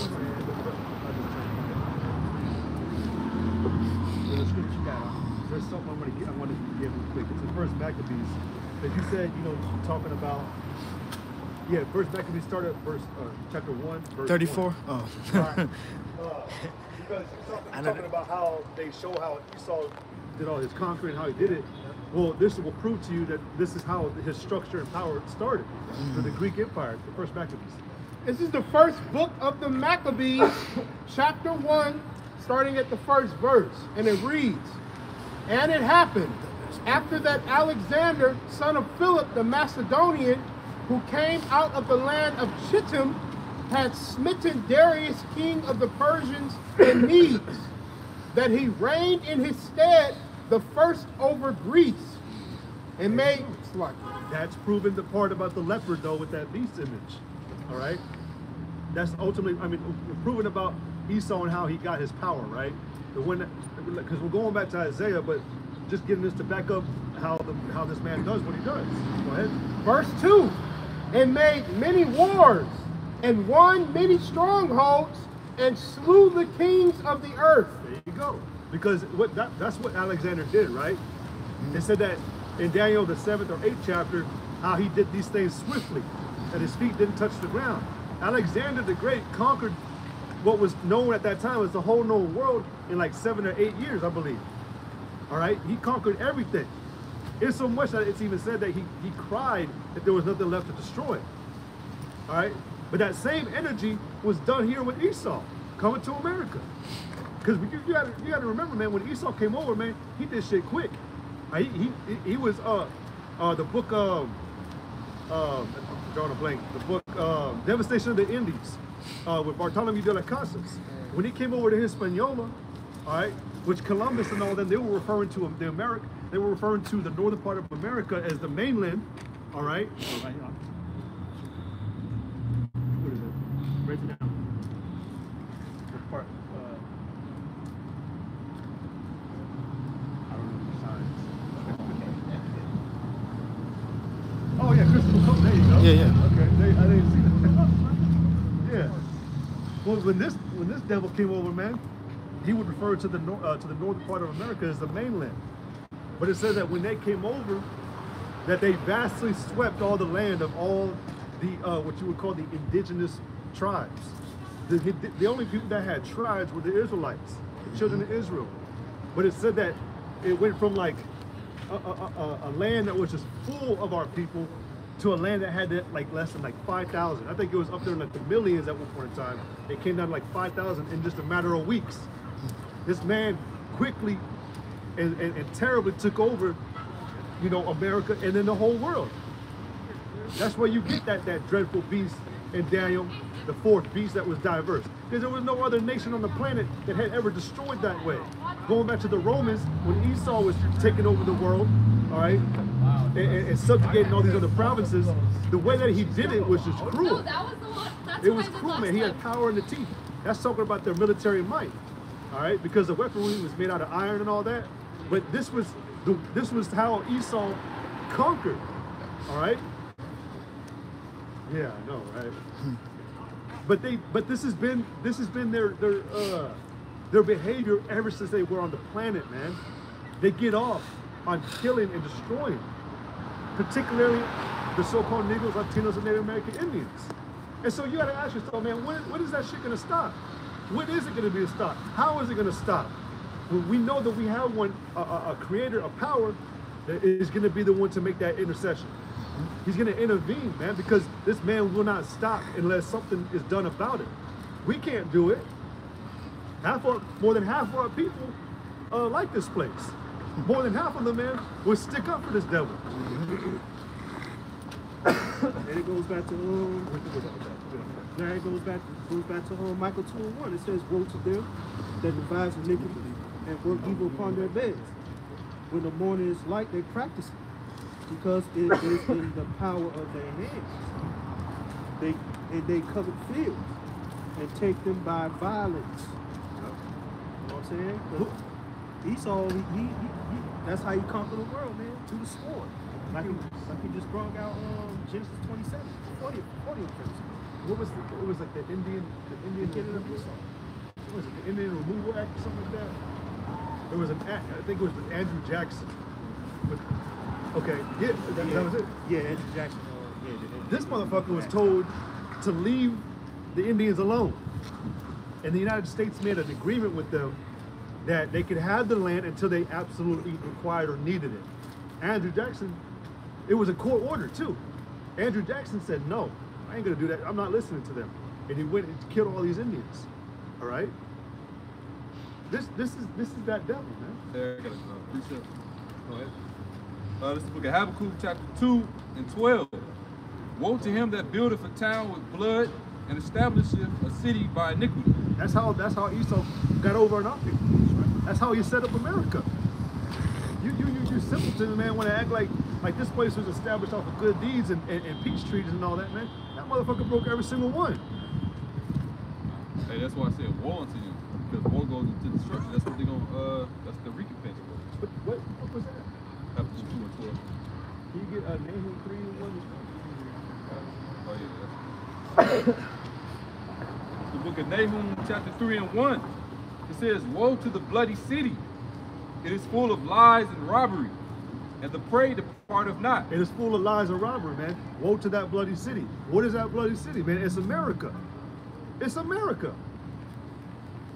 scripture you got, there's something I want to give you quick. It's the first Maccabees that you said, you know, talking about. Yeah, first Maccabees started at verse chapter 1, verse 34. 1. Oh. Right. Because talking about how they show how Esau did all his conquering, how he did it. Well, this will prove to you that this is how his structure and power started for the Greek Empire, the first Maccabees. This is the first book of the Maccabees, chapter 1, starting at the first verse. And it reads, "And it happened, after that Alexander, son of Philip the Macedonian, who came out of the land of Chittim, had smitten Darius, king of the Persians and Medes, that he reigned in his stead the first over Greece, and made..." That's proven the part about the leopard, though, with that beast image. All right? That's ultimately, I mean, we're proving about Esau and how he got his power, right? The one, because we're going back to Isaiah, but just getting this to back up how this man does what he does. Go ahead. Verse 2, "And made many wars, and won many strongholds, and slew the kings of the earth." There you go. Because that's what Alexander did, right? It said that in Daniel, the 7th or 8th chapter, how he did these things swiftly, that his feet didn't touch the ground. Alexander the Great conquered what was known at that time as the whole known world in like 7 or 8 years, I believe. All right? He conquered everything. It's so much that it's even said that he cried that there was nothing left to destroy. All right? But that same energy was done here with Esau coming to America. Because you got to remember, man, when Esau came over, man, he did shit quick. He was the book I'm drawing a blank. The book Devastation of the Indies with Bartholomew de las Casas. When he came over to Hispaniola, all right, which Columbus and all them, they were referring to they were referring to the northern part of America as the mainland, all right. What is it? Break it down. What part? I don't know the signs. Oh yeah, Crystal Coast. There you go. Yeah. Okay, I didn't see that. Yeah. Well, when this devil came over, man, he would refer to the northern part of America as the mainland. But it says that when they came over, that they vastly swept all the land of all the what you would call the indigenous tribes. The only people that had tribes were the Israelites, the children of Israel. But it said that it went from like a land that was just full of our people to a land that had like less than like 5,000. I think it was up there in like the millions at one point in time. It came down to like 5,000 in just a matter of weeks. This man quickly and terribly took over, you know, America and then the whole world. That's where you get that dreadful beast in Daniel, the fourth beast that was diverse. Because there was no other nation on the planet that had ever destroyed that way. Going back to the Romans, when Esau was taking over the world, all right, and subjugating all these other provinces, the way that he did it was just cruel. No, that was the one. That's It why was the cruel, last man. He had time. power in the teeth. That's talking about their military might, all right, because the weaponry was made out of iron and all that. But this was how Esau conquered, all right. Yeah, I know, right? But this has been their behavior ever since they were on the planet, man. They get off on killing and destroying, particularly the so-called Negroes, Latinos, and Native American Indians. And so you got to ask yourself, man, when is that shit gonna stop? When is it gonna be a stop? How is it gonna stop? we know that we have one, a creator, a power that is going to be the one to make that intercession. He's going to intervene, man, because this man will not stop unless something is done about it. We can't do it. More than half of our people like this place. More than half of them, man, will stick up for this devil. And it goes back to now it goes back to Michael 2:1. It says, "Woe to them that devise iniquity and work evil upon their beds. When the morning is light, they practice it, because it is in the power of their hands. They covet fields and take them by violence." You know what I'm saying? But Esau, he that's how he conquered the world, man, through the sword. Like he just brought out Genesis 27, 40 verse. What was it was like the Indian Beginning of Esau. what was it, the Indian Removal Act or something like that? There was an act, I think it was with Andrew Jackson. But, okay, yeah, that was it. Yeah, Andrew Jackson. This motherfucker was told to leave the Indians alone. And the United States made an agreement with them that they could have the land until they absolutely required or needed it. Andrew Jackson, it was a court order too. Andrew Jackson said, no, I ain't gonna do that. I'm not listening to them. And he went and killed all these Indians. All right? This is that devil, man. There, I got a precept. Go ahead. This is the book of Habakkuk, chapter 2 and 12. Woe to him that buildeth a town with blood and establisheth a city by iniquity. That's how Esau got over on our people. Right? That's how he set up America. You simpletons, man, want to act like this place was established off of good deeds and peach trees and all that, man. That motherfucker broke every single one. Hey, that's why I said woe unto you, because war goes into destruction. That's what they're gonna. That's the recompense for. What was that? Habakkuk 2 and 12. Can you get Nahum 3 and 1? Oh yeah. The book of Nahum, chapter 3 and 1. It says, "Woe to the bloody city! It is full of lies and robbery, and the prey departeth not." It is full of lies and robbery, man. Woe to that bloody city. What is that bloody city, man? It's America. It's America.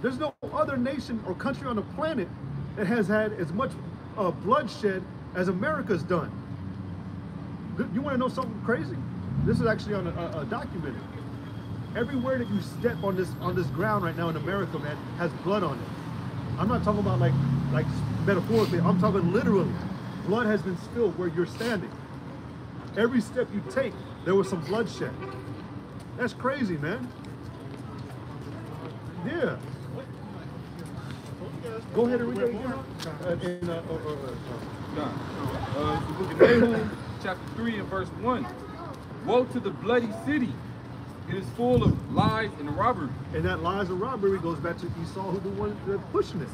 There's no other nation or country on the planet that has had as much bloodshed as America's done. You want to know something crazy? This is actually on a documented. Everywhere that you step on this ground right now in America, man, has blood on it. I'm not talking about like metaphorically. I'm talking literally. Blood has been spilled where you're standing. Every step you take, there was some bloodshed. That's crazy, man. Yeah. Go ahead and read it again. It's the book of Nahum, chapter 3 and verse 1. Woe to the bloody city! It is full of lies and robbery. And that lies and robbery goes back to Esau, who's the one that's pushing it.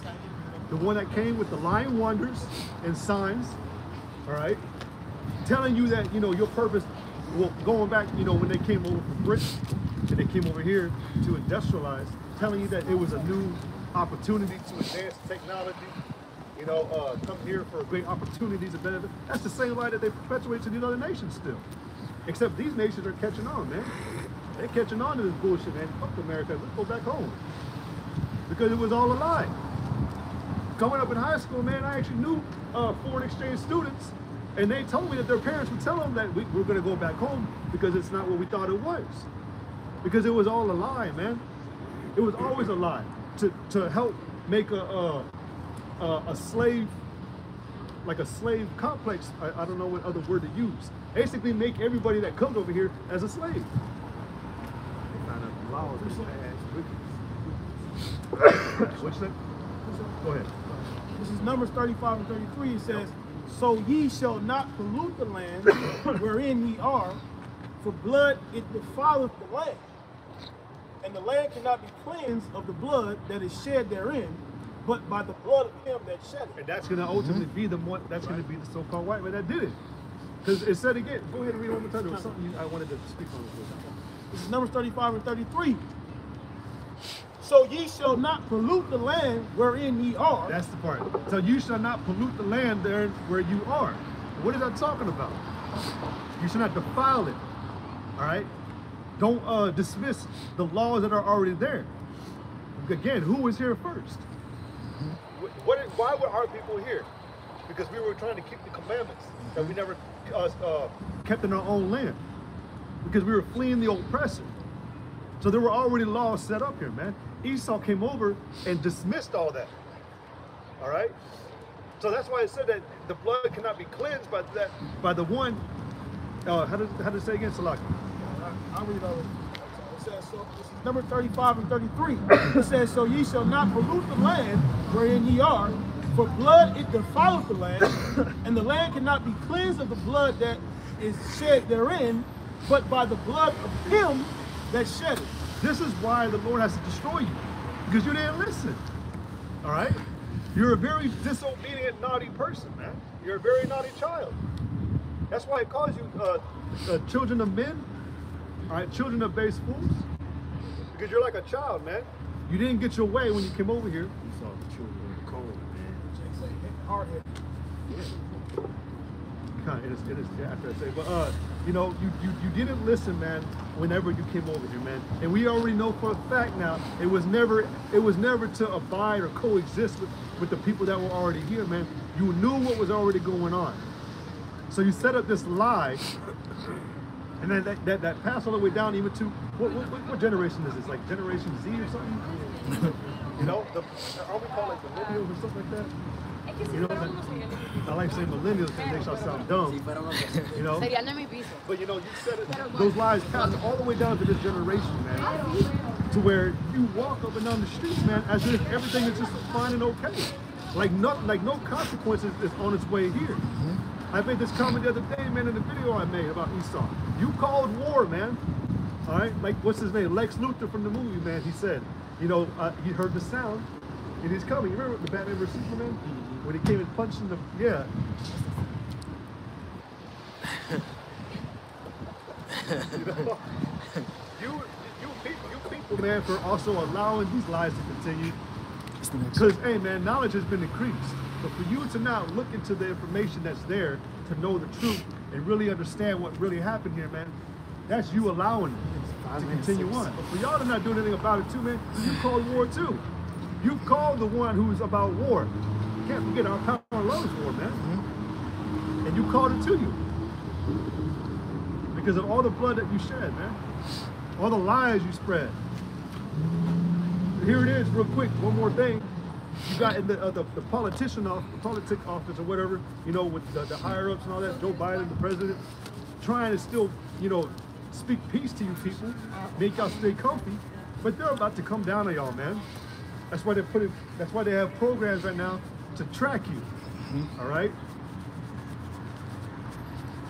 The one that came with the lying wonders and signs, all right? Telling you that, your purpose, well, going back, when they came over from Britain and they came over here to industrialize, telling you that it was a new opportunity to advance technology, come here for great opportunities and better. That's the same lie that they perpetuate to these other nations still. Except these nations are catching on, man. They're catching on to this bullshit, man. Fuck America, let's go back home. Because it was all a lie. Coming up in high school, man, I actually knew foreign exchange students, and they told me that their parents would tell them that we're gonna go back home because it's not what we thought it was. Because it was all a lie, man. It was always a lie to help make a slave, like a slave complex. I don't know what other word to use. Basically make everybody that comes over here as a slave. What's that? Go ahead. This is Numbers 35 and 33. It says, "So ye shall not pollute the land wherein ye are, for blood it defileth the land. And the land cannot be cleansed of the blood that is shed therein, but by the blood of him that shed it." And that's going to ultimately be the one. That's going to be the so-called white man that did it. Because it said again. Go ahead and read it one more time. There was something I wanted to speak on. This is Numbers 35 and 33. "So ye shall not pollute the land wherein ye are." That's the part. So you shall not pollute the land there where you are. What is that talking about? You should not defile it. All right. Don't dismiss the laws that are already there. Again, who was here first? why were our people here? Because we were trying to keep the commandments that we never kept in our own land. Because we were fleeing the oppressor. So there were already laws set up here, man. Esau came over and dismissed all that. All right? So that's why it said that the blood cannot be cleansed by the one. How did it say again, Salaki? I'll read all of it. It says, so this is number 35 and 33. It says, so ye shall not pollute the land wherein ye are, for blood it defileth the land, and the land cannot be cleansed of the blood that is shed therein, but by the blood of him that shed it. This is why the Lord has to destroy you, because you didn't listen. All right? You're a very disobedient, naughty person, man. You're a very naughty child. That's why it calls you children of men, all right, children of base fools, because you're like a child, man. You didn't get your way when you came over here. You saw the children of the cold, man. Hard-headed. It is after I say, but you know, you didn't listen, man, whenever you came over here, man. And we already know for a fact now, it was never to abide or coexist with the people that were already here, man. You knew what was already going on. So you set up this lie, and then that passed all the way down even to what generation is this? Like Generation Z or something? You know, are we called like millennials or something like that? You know, I like saying millennials because they shall sound dumb. You know, but you know, you said it. Those lies passed all the way down to this generation, man, to where you walk up and down the streets, man, as if everything is just fine and okay. Like no consequences is on its way here. I made this comment the other day, man, in the video I made about Esau. You called war, man. All right, like what's his name? Lex Luthor from the movie, man. He said, you know, he heard the sound and he's coming. You remember the Batman vs Superman when he came and punched in the you people, man, for also allowing these lies to continue. Because, hey, man, knowledge has been increased. But for you to now look into the information that's there, to know the truth and really understand what really happened here, man, that's you allowing it to continue on. But for y'all to not do anything about it too, man, you called war too. You called the one who's about war. You can't forget our power loves war, man. And you called it to you. Because of all the blood that you shed, man. All the lies you spread. Here it is, real quick, one more thing. You got in the politic office or whatever, you know, with the higher ups and all that, Joe Biden, the president, trying to still, you know, speak peace to you people, make y'all stay comfy, but they're about to come down on y'all, man. That's why that's why they have programs right now to track you, all right?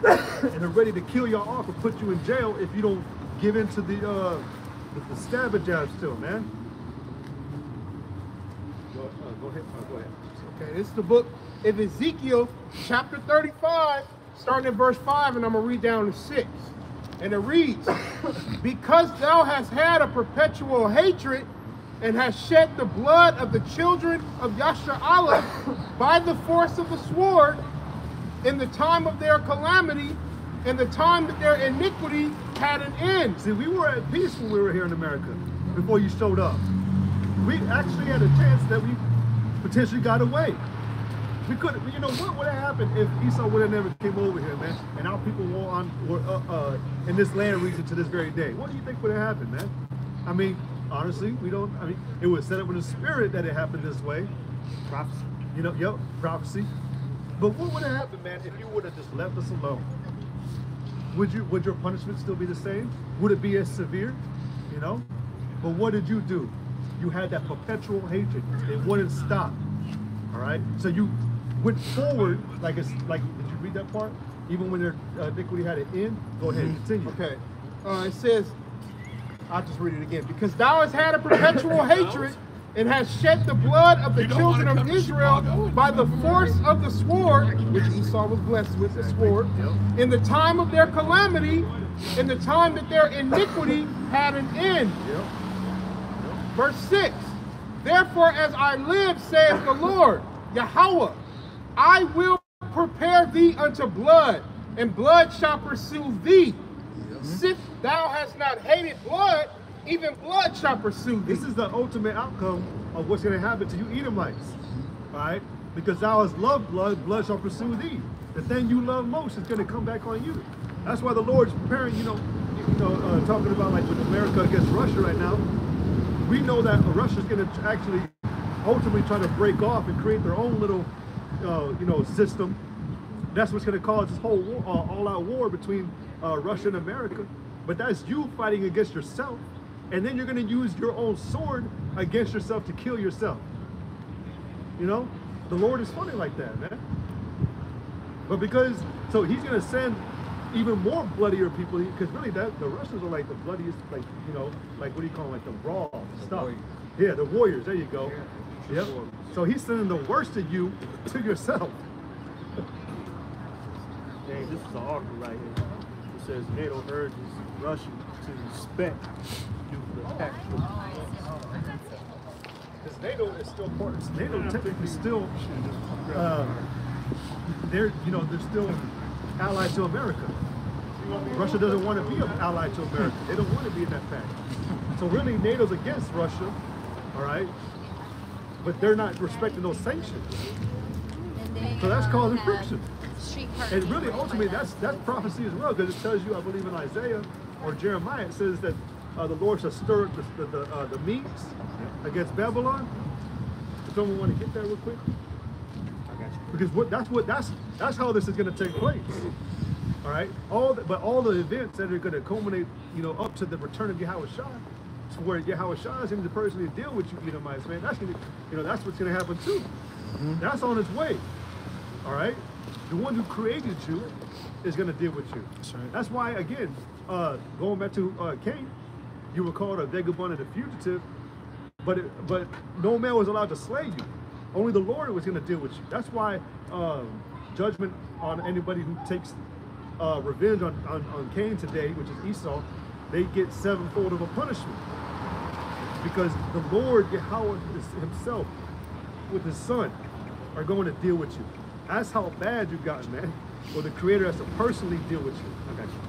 And they're ready to kill y'all off or put you in jail if you don't give in to the stabber jab still, man. Go ahead. Okay, this is the book of Ezekiel, chapter 35, starting at verse 5, and I'm going to read down to 6. And it reads, because thou hast had a perpetual hatred and hast shed the blood of the children of Yashar'Allah by the force of the sword in the time of their calamity and the time that their iniquity had an end. See, we were at peace when we were here in America before you showed up. We actually had a chance that we potentially got away. We could, you know, what would have happened if Esau would have never came over here, man, and our people were in this land region to this very day? What do you think would have happened, man? I mean, honestly, it was set up in the spirit that it happened this way. Prophecy. You know, yep, prophecy. But what would have happened, man, if you would have just left us alone? Would your punishment still be the same? Would it be as severe? You know? But what did you do? You had that perpetual hatred. It wouldn't stop. All right? So you went forward, did you read that part? Even when their iniquity had an end? Go ahead, continue. Okay. It says, I'll just read it again. Because thou hast had a perpetual hatred and hast shed the blood of the children of Israel by the force of the sword, which Esau was blessed with the sword, in the time of their calamity, in the time that their iniquity had an end. Verse 6, therefore as I live, saith the Lord, Yahweh, I will prepare thee unto blood, and blood shall pursue thee. Since thou hast not hated blood, even blood shall pursue thee. This is the ultimate outcome of what's going to happen to you Edomites. All right? Because thou hast loved blood, blood shall pursue thee. The thing you love most is going to come back on you. That's why the Lord's preparing, talking about like with America against Russia right now. We know that Russia's going to actually ultimately try to break off and create their own little, system. That's what's going to cause this whole war, all-out war between Russia and America. But that's you fighting against yourself. And then you're going to use your own sword against yourself to kill yourself. You know? The Lord is funny like that, man. But so he's going to send even more bloodier people, because really the Russians are like the bloodiest, like what do you call them, like the raw stuff. warriors. Yeah, the warriors, there you go. Yep. So he's sending the worst of you to yourself. Hey, this is an article right here. It says NATO urges Russia to respect nuclear pact. Because NATO is still part. NATO technically still, they're still allied to America. Russia doesn't want to be an ally to America. They don't want to be in that pact. So really, NATO's against Russia, all right? But they're not respecting those sanctions. So that's causing friction. And really, ultimately, that's prophecy as well, because it tells you, I believe in Isaiah or Jeremiah, it says that the Lord shall stir the Medes against Babylon. Does someone want to get that real quick? I got you. Because that's how this is going to take place. All right, all the events that are going to culminate, up to the return of Yahweh Shah, to where Yahweh Shah is going to personally deal with you, Edomites, man. That's going to, that's what's going to happen too. Mm-hmm. That's on its way. All right, the one who created you is going to deal with you. That's right. That's why, again, going back to Cain, you were called a vagabond and a fugitive, but no man was allowed to slay you. Only the Lord was going to deal with you. That's why judgment on anybody who takes revenge on Cain today, which is Esau, they get sevenfold of a punishment. Because the Lord, Yahweh himself, with his son, are going to deal with you. That's how bad you've gotten, man. Well, the Creator has to personally deal with you. I got you.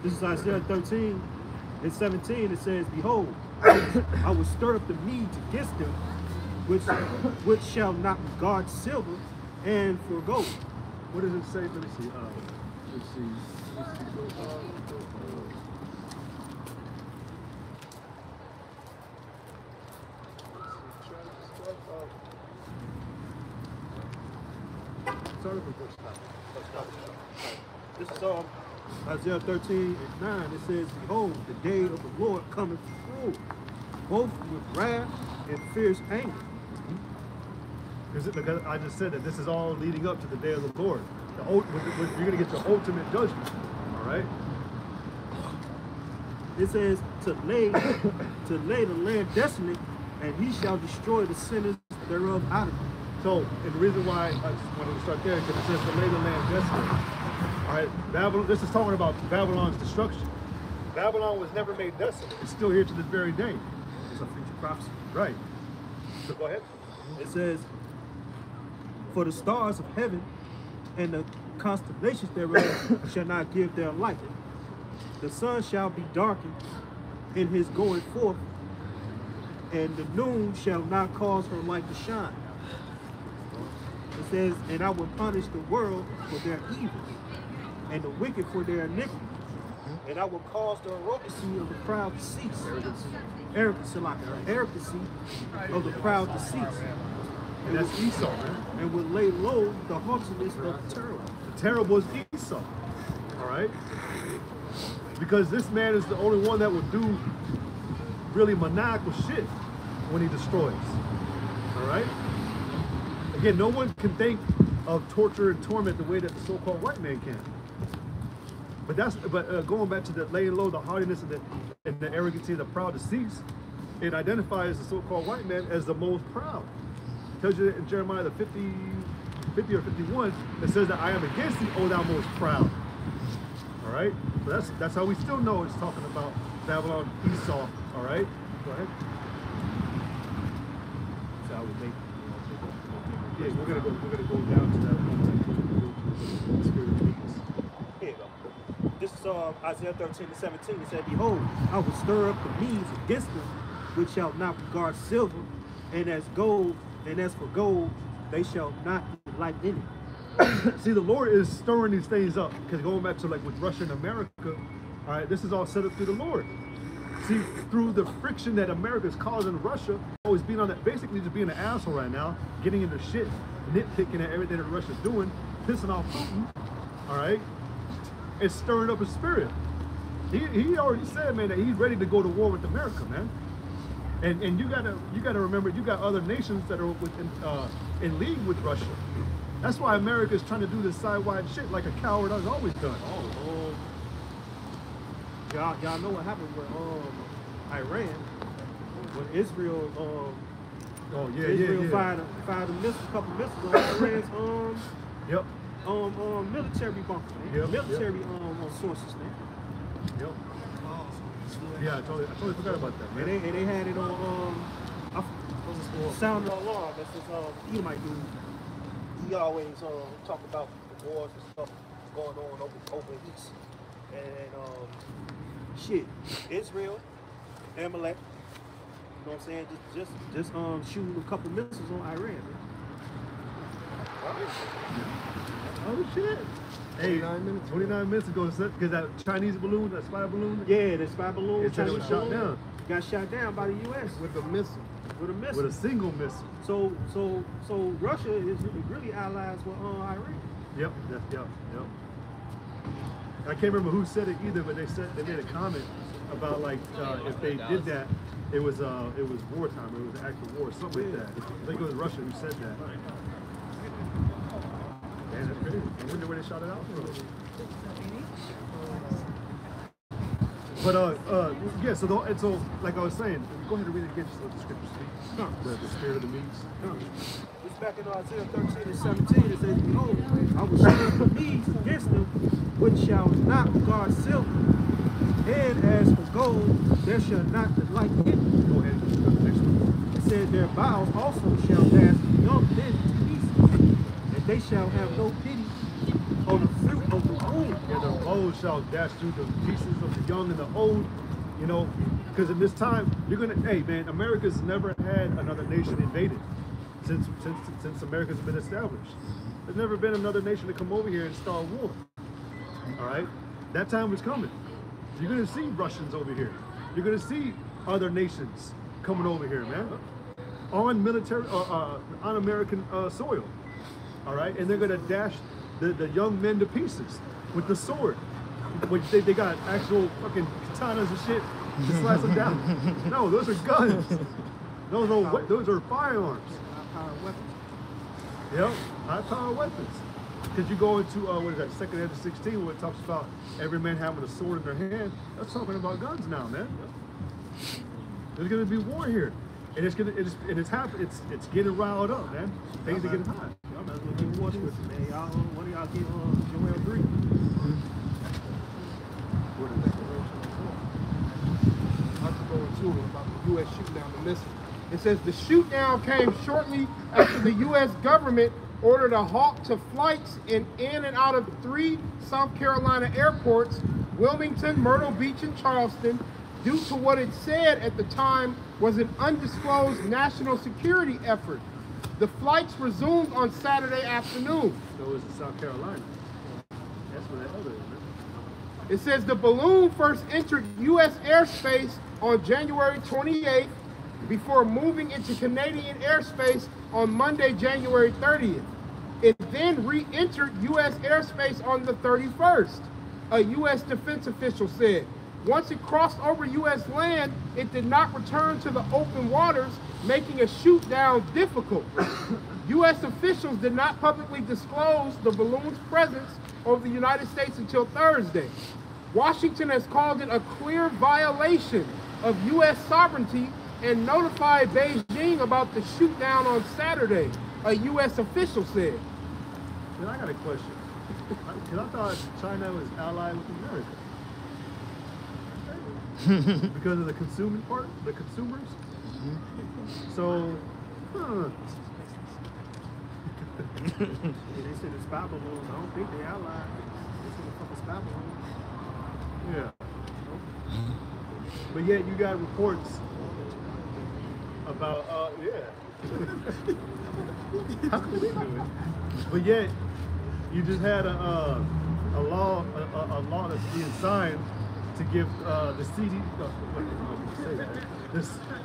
This is Isaiah 13 and 17. It says, behold, I will stir up the Medes against them, which shall not regard silver and for gold. What does it say? Let me see. Let's see. This is Isaiah 13 and 9. It says, behold, the day of the Lord cometh full, both with wrath and fierce anger. Because I just said that this is all leading up to the day of the Lord. You're going to get your ultimate judgment. All right? It says to lay the land desolate, and he shall destroy the sinners thereof out of it. So, and the reason why I just wanted to start there, because it says to lay the land desolate. All right, Babylon. This is talking about Babylon's destruction. Babylon was never made desolate. It's still here to this very day. It's a future prophecy. Right. So go ahead. It says, for the stars of heaven and the constellations thereof shall not give their light. The sun shall be darkened in his going forth, and the noon shall not cause her light to shine. It says, and I will punish the world for their evil, and the wicked for their iniquity. And I will cause the arrogancy of the proud to cease. Arrogancy of the proud to cease. And that's Esau, man. And will lay low the haughtiness of the terrible. The terrible is Esau. All right? Because this man is the only one that will do really maniacal shit when he destroys. All right? Again, no one can think of torture and torment the way that the so-called white man can. But going back to the laying low, the haughtiness and the arrogancy and the proud to cease, it identifies the so-called white man as the most proud. It tells you in Jeremiah the 50 or 51, it says that I am against thee, O thou most proud. All right? So that's how we still know it's talking about Babylon, Esau. All right? Go ahead. So I would make. Yeah, we're gonna go down to that one. Spirit of weakness. Here you go. This is Isaiah 13 and 17. It said, behold, I will stir up the Medes against them, which shall not regard silver, and as for gold they shall not delight in it. See, the Lord is stirring these things up, because going back to like with Russia and America, all right, this is all set up through the Lord. See, through the friction that America is causing Russia, always being on that, basically just being an asshole right now, getting into shit, nitpicking at everything that Russia's doing, pissing off Putin, all right, it's stirring up his spirit. He already said, man, that he's ready to go to war with America, man. And you gotta remember, you got other nations that are in league with Russia. That's why America is trying to do this sidewide shit like a coward has always done. Y'all know what happened with Iran when Israel fired a couple missiles on Iran's military bunker, man. Military sources, man. Yep. Yeah, I totally forgot about that, man. And they had it on sound the alarm. That's just Edomite dude. He always talk about the wars and stuff going on over east. And shit, Israel, Amalek, you know what I'm saying? Just shooting a couple missiles on Iran, man. Oh shit. Hey, 29 minutes ago, because that Chinese balloon, that spy balloon? Yeah, the spy balloon. It said it was shot down. Got shot down by the U.S. with a missile. With a single missile. So Russia is really allies with Iran. Yep. I can't remember who said it either, but they made a comment about like if they did that, it was wartime. It was an actual war, something like that. I think it was Russia who said that. Man, that's crazy. I wonder where they shot it out from. But yeah. So like I was saying, go ahead and read it again, just let the scripture speak. The spirit of the Medes. It's back in Isaiah 13 and 17. It says, "Behold, I will send the Medes against them, which shall not regard silver, and as for gold, there shall not delight in it." Go ahead and go to the next one. It said, "Their boughs also shall dash the young men to pieces, and they shall have no pity on the fruit of the womb." Yeah, the old shall dash through the pieces of the young and the old, you know, because in this time, hey man, America's never had another nation invaded since America's been established. There's never been another nation to come over here and start war. All right, that time was coming. You're gonna see Russians over here. You're gonna see other nations coming over here, man, on military, on American soil. All right, and they're gonna dash the young men to pieces with the sword, which they got actual fucking katanas and shit to slice them down. No, those are guns. Those are firearms. High-powered weapons. Yep, high-powered weapons. Because you go into what is that, 2 Ezra 16, where it talks about every man having a sword in their hand. That's talking about guns now, man. There's gonna be war here, and it's getting riled up, man. Things are getting hot. Y'all might as well get war with it, man. Y'all, one of y'all get Joel 3. I'll just go into it about the U.S. shooting down the missile. It says the shoot down came shortly after the U.S. government ordered a halt to flights in and out of 3 South Carolina airports, Wilmington, Myrtle Beach, and Charleston, due to what it said at the time was an undisclosed national security effort. The flights resumed on Saturday afternoon. So it's in South Carolina. That's where that other is, man. It says the balloon first entered U.S. airspace on January 28th before moving into Canadian airspace on Monday, January 30th. It then re-entered U.S. airspace on the 31st, a U.S. defense official said. Once it crossed over U.S. land, it did not return to the open waters, making a shoot down difficult. U.S. officials did not publicly disclose the balloon's presence over the United States until Thursday. Washington has called it a clear violation of U.S. sovereignty and notified Beijing about the shoot down on Saturday, a U.S. official said. Then I got a question. Because I thought China was allied with America. Because of the consuming part, the consumers. So, They said the spy balloons. I don't think they allied. They said a couple spy balloons. yeah. But yet you got reports about, How could we do it? But yet, you just had a law that's being signed to give the CD,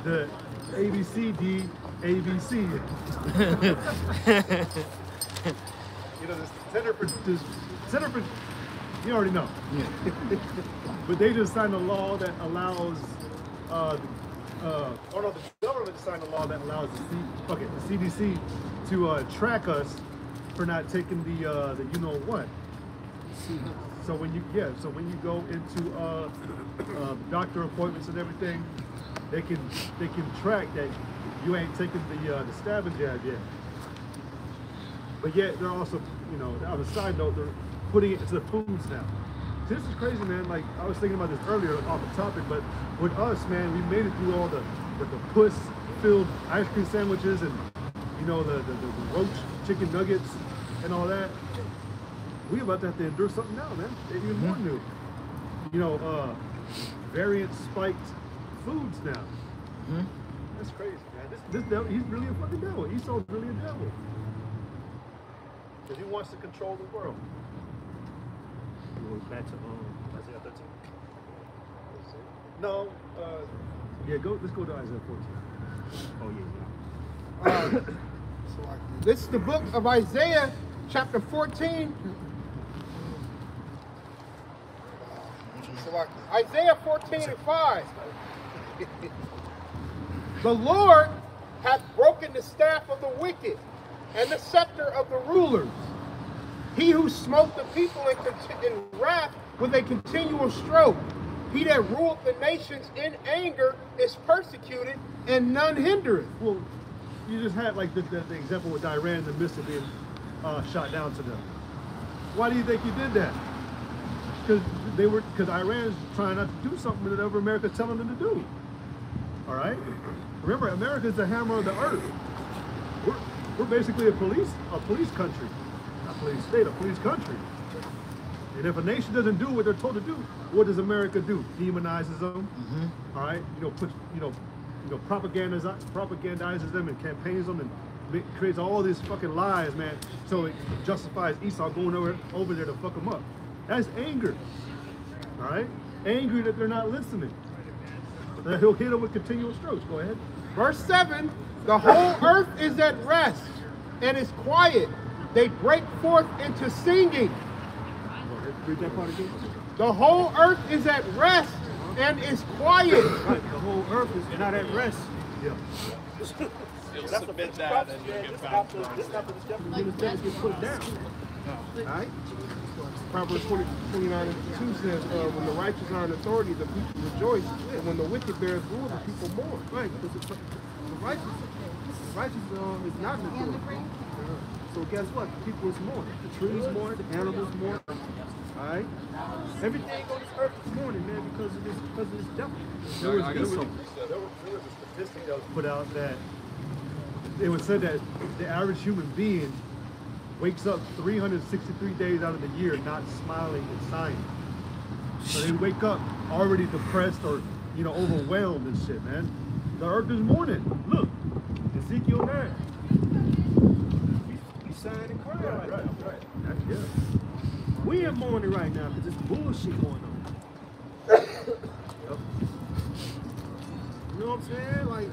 the ABCD, ABC. You know, the Center for, you already know. Yeah. But they just signed a law that allows, the government signed a law that allows the CDC to track us for not taking the you know what. So when you go into doctor appointments and everything, they can track that you ain't taking the stabbing jab yet. But yet they're also, you know, on a side note, they're putting it into the foods now. This is crazy, man. Like, I was thinking about this earlier off the topic, but with us, man, we made it through all the puss-filled ice cream sandwiches and, you know, the roach chicken nuggets and all that. We about to have to endure something now, man. Even more new. You know, variant spiked foods now. That's crazy, man. This devil, he's really a fucking devil. Esau's really a devil. Because he wants to control the world. Going back to Isaiah 13. No, yeah, let's go to Isaiah 14. Oh yeah. This is the book of Isaiah, chapter 14. Isaiah 14:5. The Lord hath broken the staff of the wicked and the scepter of the rulers. He who smote the people in wrath with a continual stroke. He that ruled the nations in anger is persecuted, and none hindereth. Well, you just had like the example with Iran and the missile being shot down to them. Why do you think he did that? Because Iran's trying not to do something that America's telling them to do. All right. Remember, America's the hammer of the earth. We're basically a police country, not police state, a police country. And if a nation doesn't do what they're told to do, what does America do? Demonizes them. All right. Propagandizes them and campaigns them and creates all these fucking lies, man. So it justifies Esau going over there to fuck them up. That's anger. All right. Angry that they're not listening. That he'll hit them with continual strokes. Go ahead. Verse 7, the whole earth is at rest and is quiet. They break forth into singing. Read that part again. The whole earth is at rest and is quiet. Right, the whole earth is not at rest. Yeah. That's a bit that and you get back. This after the devil gets put down. All right. Proverbs 29:2 says, when the righteous are in authority, the people rejoice, and when the wicked bears rule, the people mourn. Right, because the righteous is not in authority. So guess what? The people is mourning. The trees mourn, the animals mourn. All right. Everything on this earth is mourning, man, because of this devil. There was a statistic that was put out that it was said that the average human being wakes up 363 days out of the year not smiling and sighing. So they wake up already depressed or, you know, overwhelmed and shit, man. The earth is mourning. Look, Ezekiel 9. You sighing and crying right now. Right. Yeah. We in mourning right now because there's bullshit going on. You know what I'm saying? Like,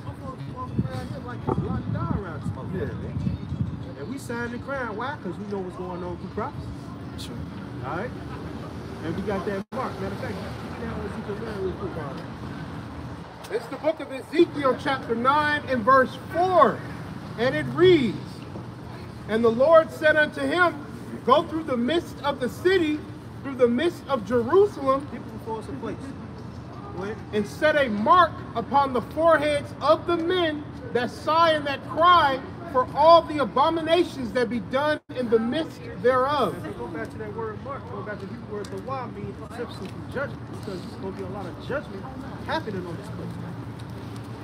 I'm walking around here like it's locked down around this motherfucker, man. And we sighing and crying. Why? Because we know what's going on through prophecy. Sure. All right? And we got that mark. Matter of fact, Ezekiel 9 real quick, Bob. It's the book of Ezekiel chapter 9 and verse 4. And it reads, and the Lord said unto him, go through the midst of the city, through the midst of Jerusalem, People before us a place. Go ahead. and set a mark upon the foreheads of the men that sigh and that cry for all the abominations that be done in the midst thereof. Let's go back to that word mark. Go back to the Hebrew word the why means exception from judgment, because there's going to be a lot of judgment happening on this place.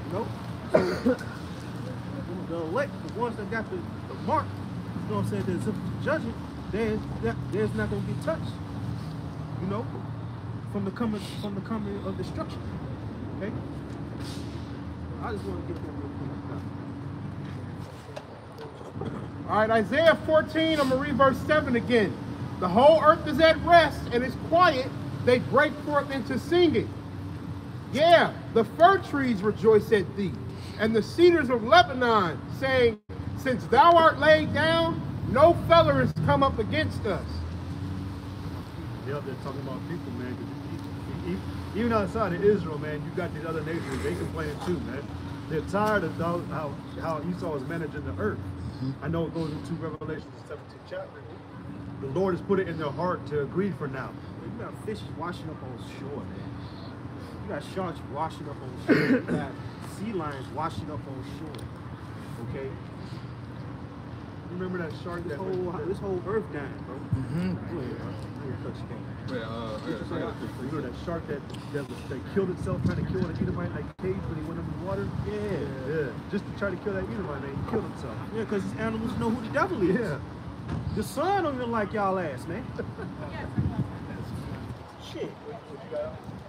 You know? So the elect, the ones that got the mark, you know what I'm saying, there's a judgment, there's not going to be touched. You know? From the coming of destruction. Okay? I just want to get that real quick. All right, Isaiah 14, I'm going to read verse 7 again. The whole earth is at rest and is quiet. They break forth into singing. Yeah, the fir trees rejoice at thee, and the cedars of Lebanon, saying, since thou art laid down, no feller has come up against us. Yeah, they're talking about people, man. 'Cause even outside of Israel, man, you got these other nations, they complaining too, man. They're tired of how Esau is managing the earth. I know it goes into Revelation 17th chapter. The Lord has put it in their heart to agree for now. You got fish washing up on shore, man. You got sharks washing up on shore. You got sea lions washing up on shore. Okay? Remember that shark This that this whole earth dying, bro. Go ahead, bro. You know that shark that killed itself trying to kill an Edomite in that cage when he went under the water? Yeah. Just to try to kill that Edomite, man. He killed himself. Yeah, because these animals know who the devil is. Yeah. The sun don't even like y'all ass, man. Shit.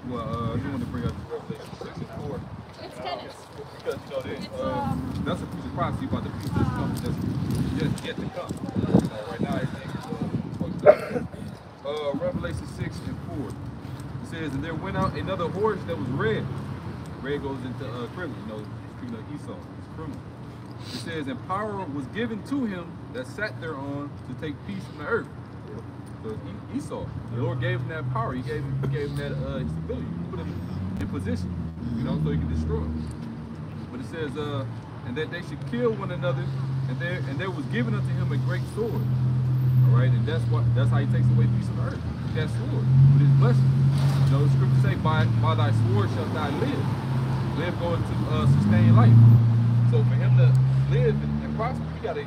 Well, I just want to bring up Revelation 6 and 4. It's tennis. Because, that's a piece of prophecy about the people that's coming, that's just yet to come. Right now, everything is Revelation 6 and 4. It says, and there went out another horse that was red. Red goes into criminal, speaking of Esau, it's criminal. It says, and power was given to him that sat thereon to take peace from the earth. So Esau, the Lord gave him that power. He gave him that his ability. He put him in position, so he can destroy him. But it says, and that they should kill one another, and there was given unto him a great sword. All right, and that's how he takes away peace on the earth. That sword, with his blessing. The scriptures say, by thy sword shalt thou live. Live going to sustain life. So for him to live and prosper, you gotta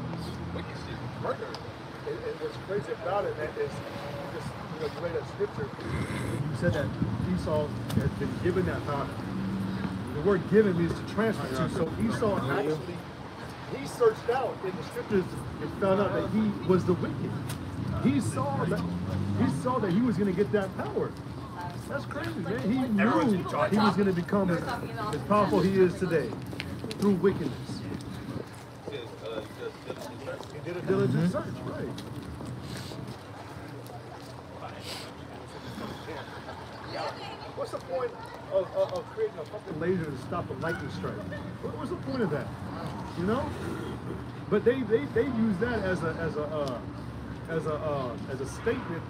wicked shit, murder. And what's crazy about it, man, is you read that scripture. You said that Esau has been given that power. The word given means to transfer to. So Esau actually, he searched out in the scriptures and found out that he was the wicked. He saw that he was going to get that power. That's crazy, man. He knew he was going to become as powerful he is today through wickedness. He did a diligent search, right? What's the point of creating a fucking laser to stop a lightning strike? What's the point of that? But they use that as a statement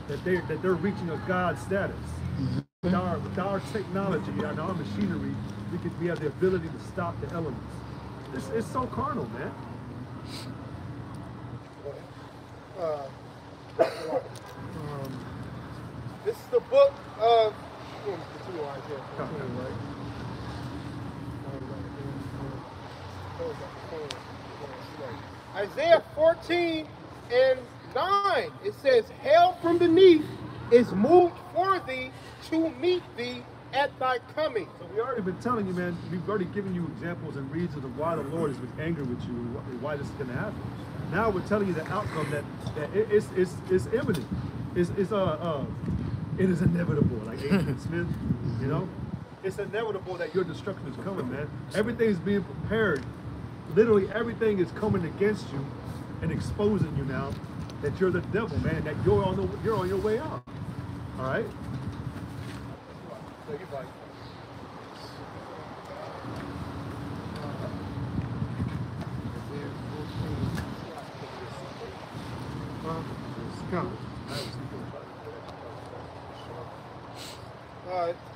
that they're reaching a God status. With our technology and our machinery, we have the ability to stop the elements. It's so carnal, man. This is the book of Isaiah 14 and 9. It says, hell from beneath is moved for thee to meet thee at thy coming. So we already been telling you, man, we've already given you examples and reasons of why the Lord is angry with you and why this is going to happen. Now we're telling you the outcome that it's imminent. It is inevitable, like Adrian Smith, It's inevitable that your destruction is coming, man. Everything's being prepared. Literally everything is coming against you and exposing you now that you're the devil, man, that you're on your way out. All right? Take it back.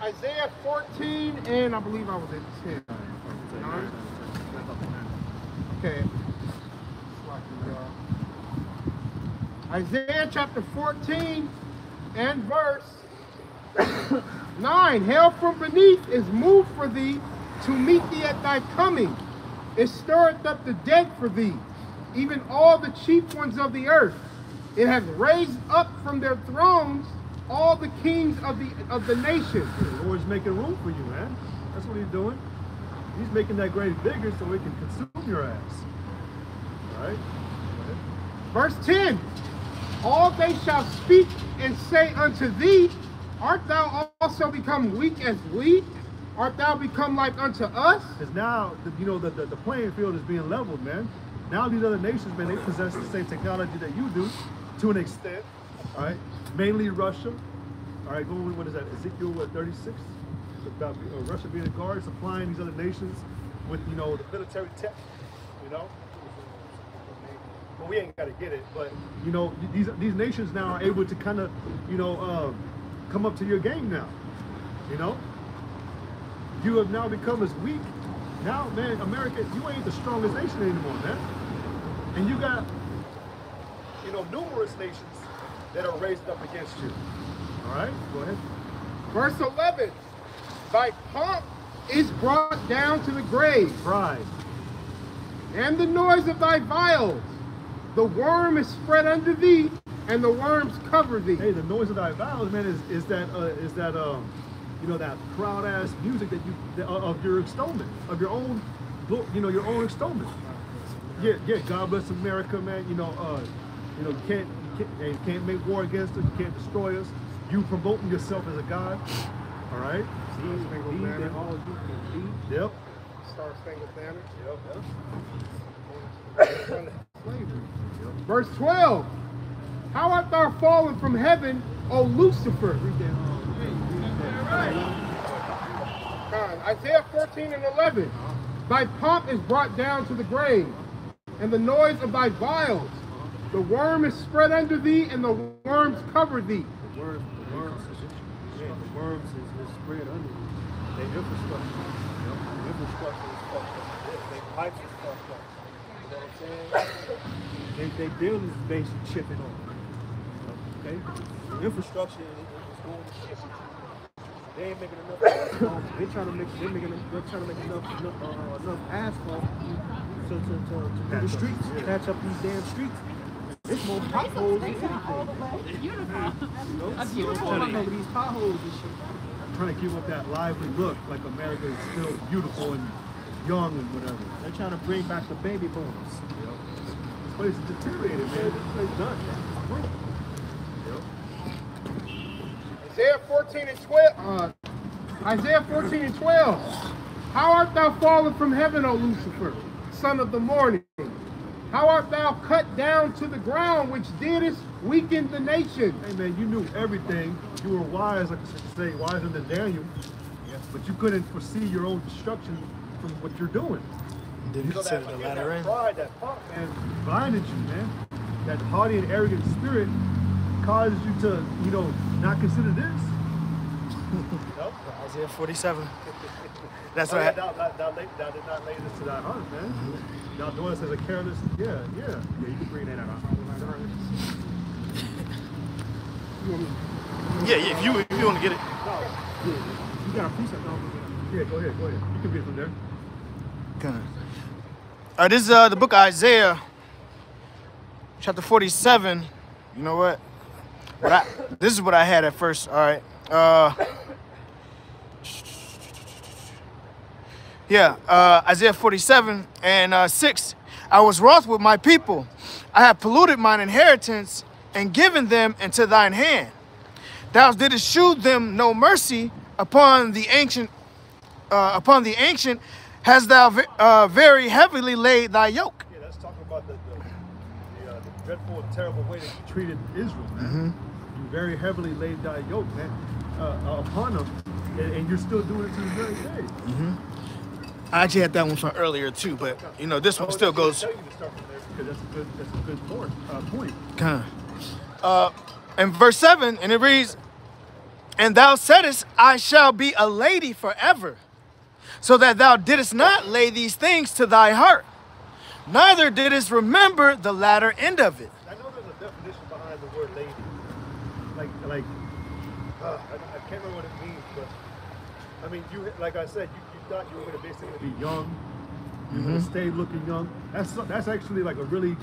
Isaiah 14 and I believe I was at 10. 9? Okay. Isaiah chapter 14 and verse 9. Hell from beneath is moved for thee to meet thee at thy coming. It stirreth up the dead for thee, even all the chief ones of the earth. It hath raised up from their thrones all the kings of the nations. The Lord's making room for you, man. That's what he's doing. He's making that grave bigger so it can consume your ass. All right? Verse 10. All they shall speak and say unto thee, art thou also become weak as we? Art thou become like unto us? Because now, the playing field is being leveled, man. Now these other nations, man, they possess the same technology that you do, to an extent. All right, mainly Russia. All right, going with, what is that? Ezekiel 36. About Russia being a guard, supplying these other nations with, you know, the military tech. You know. Well, we ain't got to get it, but you know, these nations now are able to kind of, you know, come up to your game now. You know, you have now become as weak. Now, man, America, you ain't the strongest nation anymore, man. And you got, you know, numerous nations that are raised up against you. All right, go ahead. Verse 11. Thy pomp is brought down to the grave. Pride. And the noise of thy vials. The worm is spread under thee, and the worms cover thee. Hey, the noise of thy vows, man, is that you know, that proud ass music that you of your extolment, of your own, you know, your own extolment. Yeah, God bless America, man. You know, you can't make war against us. You can't destroy us. You promoting yourself as a god. All right. Yep. Star Spangled Banner. Yep. Verse 12. How art thou fallen from heaven, O Lucifer? Isaiah 14 and 11. Thy pomp is brought down to the grave, and the noise of thy vials. The worm is spread under thee, and the worms cover thee. The worms is spread under thee. Their infrastructure. The infrastructure is fucked up. Their pipes is fucked up. You know what I'm saying? They buildings is basically chipping on. Okay? The infrastructure is going to shit. They ain't making enough asphalt. They're trying to make enough asphalt to do the streets, patch up these damn streets. There's more potholes than anything. Trying to cover these potholes and shit. Trying to keep up that lively look, like America is still beautiful and young and whatever. They're trying to bring back the baby boomers. This place is deteriorated, man. This place is done. Isaiah 14 and 12. Isaiah 14 and 12. How art thou fallen from heaven, O Lucifer, son of the morning? How art thou cut down to the ground, which didst weaken the nation? Hey, man, you knew everything. You were wise, like I say, wiser than Daniel. But you couldn't foresee your own destruction from what you're doing. Didn't consider the latter end. Pride, that pop, man, blinded you, man. That haughty and arrogant spirit causes you to, you know, not consider this. Nope. Isaiah 47. That's thou right. did not lay this to thy heart, man. Thou doest as a careless, yeah, you can bring that out. Yeah, if you want to get it. You got a piece of it. Yeah, go ahead. You can read from there. Okay. This is the book of Isaiah, chapter 47. You know what? This is what I had at first. All right. Isaiah 47 and 6. I was wroth with my people. I have polluted mine inheritance and given them into thine hand. Thou didst shew them no mercy upon the ancient. Hast thou very heavily laid thy yoke. Yeah, that's talking about the dreadful and terrible way that you treated Israel, man. You very heavily laid thy yoke, man, upon them, and you're still doing it to this very day. I actually had that one from earlier too, but you know this one still goes. I tell you to start from there because that's a good point. And verse 7, and it reads, "And thou saidest, I shall be a lady forever, so that thou didst not lay these things to thy heart, neither didst remember the latter end of it." I know there's a definition behind the word lady. I can't remember what it means, but I mean, like I said, you thought you were going to basically be young. You're going to stay looking young. That's actually like a really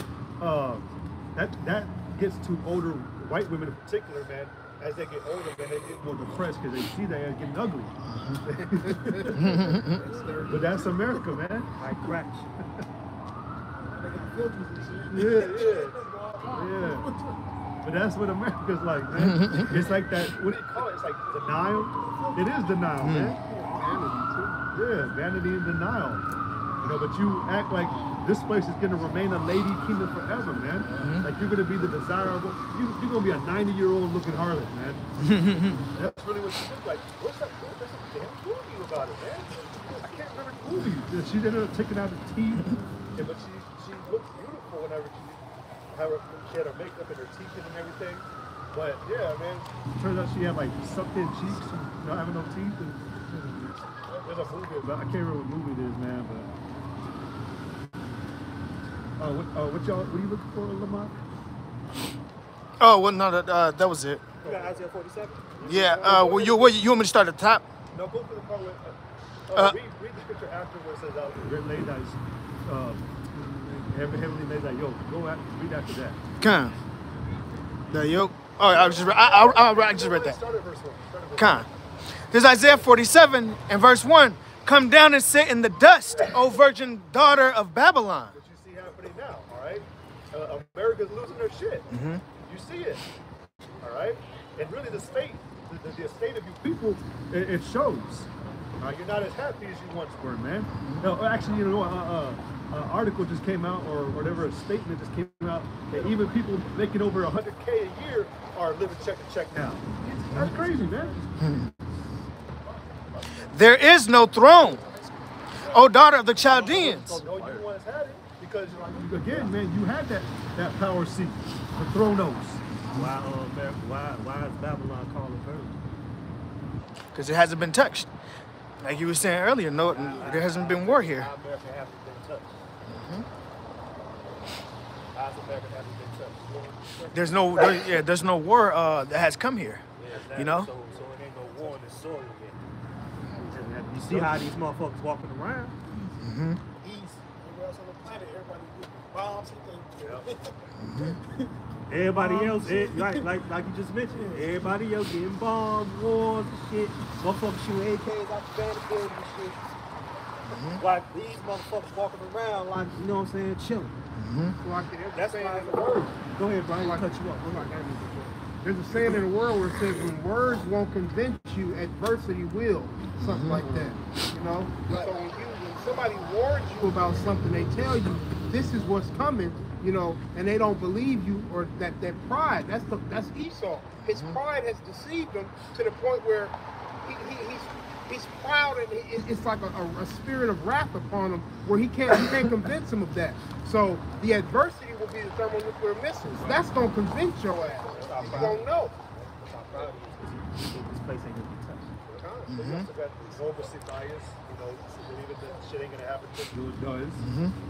that gets to older white women in particular, man. As they get older, man, they get more depressed because they see they're getting ugly. But that's America, man. I cracked. Yeah. But that's what America's like, man. It's like that, what do you call it? It's like denial. It is denial, man. Vanity, too. Yeah, vanity and denial. You know, but you act like this place is gonna remain a lady kingdom forever, man. Like you're gonna be the desirable. You're gonna be a 90-year-old looking harlot, man. That's really what she did. Like, what's that? There's a damn movie about it, man. I can't remember the movie. She ended up taking out her teeth, but she looked beautiful whenever she had her makeup and her teeth and everything. But yeah, man, turns out she had like sucked in cheeks and not having no teeth. And there's a movie about, I can't remember what movie it is, man, but. What are you looking for, Lamont? Oh, well, no, that was it. You got Isaiah 47? Yeah. Well, you want me to start at the top? No, go for the part where. Read the scripture after where it says, "Lay thy heavenly lay thy yoke." Go at read after that. Con. The yoke. Oh, I just read that. Start at verse 1. Con. There's Isaiah 47 and verse 1. Come down and sit in the dust, O virgin daughter of Babylon. What you see happening now, all right? America's losing their shit. You see it, all right? And really, the state of you people, it shows. You're not as happy as you once were, man. No, actually, you know, an article just came out, or whatever, a statement just came out that even people making over 100K a year are living check to check now. That's crazy, man. There is no throne, O daughter of the Chaldeans. No, you once had it because, again, man, you had that power seat, the thronos. Why is Babylon called a virgin? Because it hasn't been touched. Like you were saying earlier, no, there hasn't been war here. How America hasn't been touched. How's America hasn't been touched? There's no war that has come here. You know. So it ain't no war in the soil yet. You see how these motherfuckers walking around? East, everywhere else on the planet, everybody with bombs and things. Everybody else, like you just mentioned, everybody else getting bombs, wars and shit. Motherfuckers shooting AKs out the battlefield and shit. Like these motherfuckers walking around like, you know what I'm saying, chilling. That's why in the world. Go ahead, Brian, I'll cut you up. There's a saying in the world where it says, when words won't convince you, adversity will. Something like that. You know? So when somebody warns you about something, they tell you this is what's coming, you know, and they don't believe you, or that pride, that's Esau. His pride has deceived him to the point where he's proud, and it's like a spirit of wrath upon him where he can't convince him of that. So the adversity will be the thermonuclear missiles. That's gonna convince your ass. You won't know. This place ain't gonna be touched. They also got these overseas bias, you know, believing that shit ain't gonna happen to you. It does.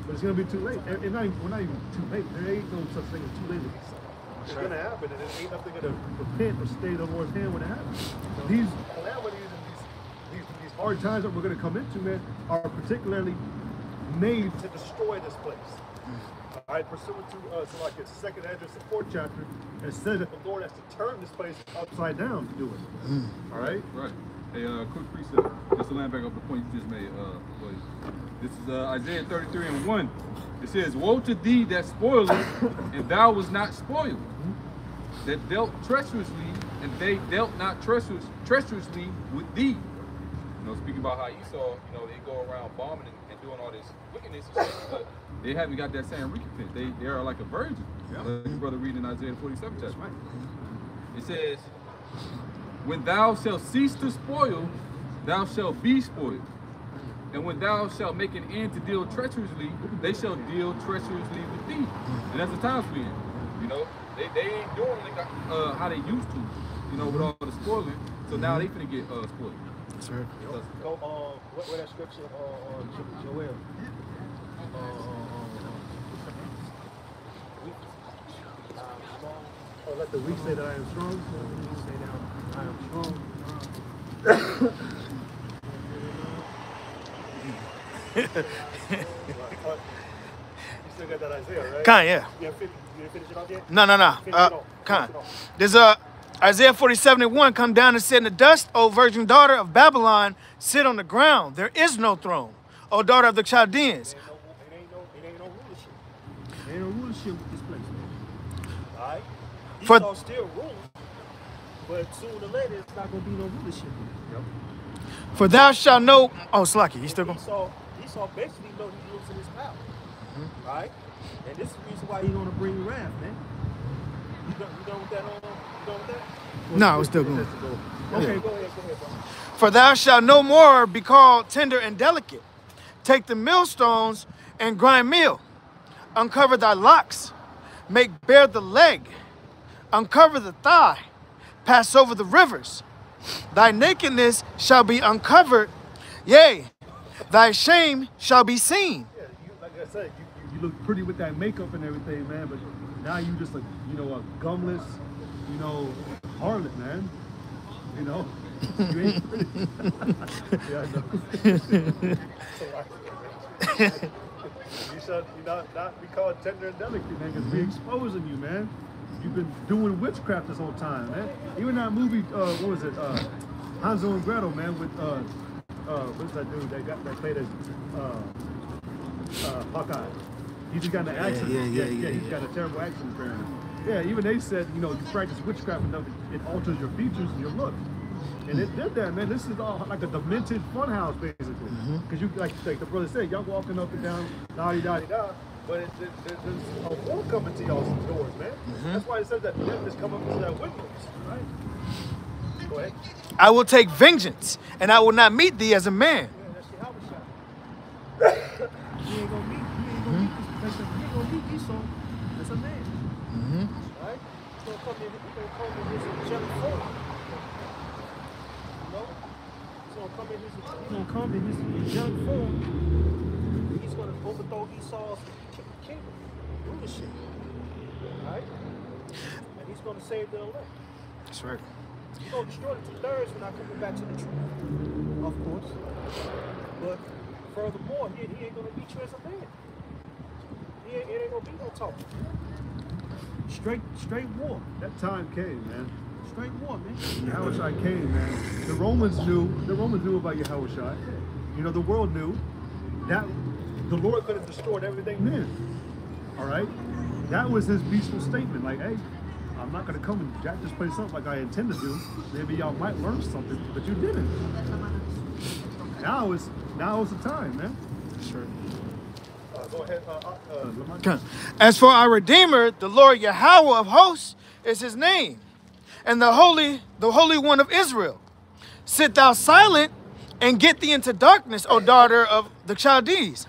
But it's gonna be too late. And we're not even too late. There ain't no such thing as too late to be something. It's gonna happen, and there ain't nothing gonna repent or stay the Lord's hand when it happens. These calamities and these hard times that we're gonna come into, man, are particularly made to destroy this place. All right, pursuant to like its 2nd address, the 4th chapter, it says that the Lord has to turn this place upside down to do it. All right? Right. Hey, quick precept. Just to land back up the point you just made, buddy. This is Isaiah 33 and 1. It says, "Woe to thee that spoilest, and thou was not spoiled. That dealt treacherously, and they dealt not treacherously with thee." You know, speaking about how Esau, you know, they go around bombing and doing all this wickedness and shit, but they haven't got that same recompense. They are like a virgin. Like your brother reading Isaiah 47 chapter. Right. It says, "When thou shalt cease to spoil, thou shalt be spoiled. And when thou shalt make an end to deal treacherously, they shall deal treacherously with thee." And that's the times we in. You know, they ain't doing how they used to, you know, with all the spoiling. So now they finna get spoiled. That's right. Go where that scripture Joel. Let the weak say that I am strong. Say that I am strong. You still got that Isaiah, right? Con, yeah. You didn't finish it off yet? No. Con. There's Isaiah 47:1. Come down and sit in the dust, O virgin daughter of Babylon. Sit on the ground. There is no throne, O daughter of the Chaldeans. It ain't no rulership. There ain't no rulership with this place, man. All right? For- Esau still ruling, but sooner or later it's not gonna be no rulership. For thou shalt know. Oh, Slacky, you still going? Esau Esau basically know he's losing his power. Right? And this is the reason why he's going to bring wrath, man. You done with that? You done with that? No, it's still going. Okay, go ahead, bro. For thou shalt no more be called tender and delicate. Take the millstones and grind meal. Uncover thy locks. Make bare the leg. Uncover the thigh. Pass over the rivers. Thy nakedness shall be uncovered. Yea, thy shame shall be seen. Yeah, like I said, you look pretty with that makeup and everything, man. But now you just like, you know, a gumless, you know, harlot, man. You know, you ain't pretty. Yeah, I know. You should not be called tender and delicate, man, because we exposing you, man. You've been doing witchcraft this whole time, man. Even that movie, what was it? Hansel and Gretel, man, with what's that dude that played as Hawkeye? He just got in an accident. Yeah. He's got a terrible accident apparently. Yeah, even they said, you know, you practice witchcraft enough, it alters your features and your look. And it did that, man. This is all like a demented funhouse, basically. Because you, like the brother said, y'all walking up and down, da-di-da-di-da, but there's a war coming to y'all's doors, man. That's why it says that death is coming to that windows, right? Go ahead. I will take vengeance, and I will not meet thee as a man. Yeah, that's your house shot. He ain't gonna meet Esau as a man. Right? He's gonna come in his angelic form. You know? He's gonna come in his angelic form. He's gonna overthrow Esau's kingdom, rulership. Right? And he's gonna save the elect. That's right. He's going to destroy the 2/3 when I come back to the truth, of course. But furthermore, he ain't going to beat you as a man. It ain't going to be no talk. Straight war. That time came, man. Straight war, man. Yahushua came, man. The Romans knew about Yahushua. You know, the world knew that the Lord could have destroyed everything then. All right? That was his peaceful statement. Like, hey, I'm not going to come and jack this place up like I intend to do. Maybe y'all might learn something, but you didn't. Now is the time, man. Sure. Go ahead. As for our Redeemer, the Lord Yahweh of hosts is his name, and the Holy One of Israel. Sit thou silent and get thee into darkness, O daughter of the Chaldees.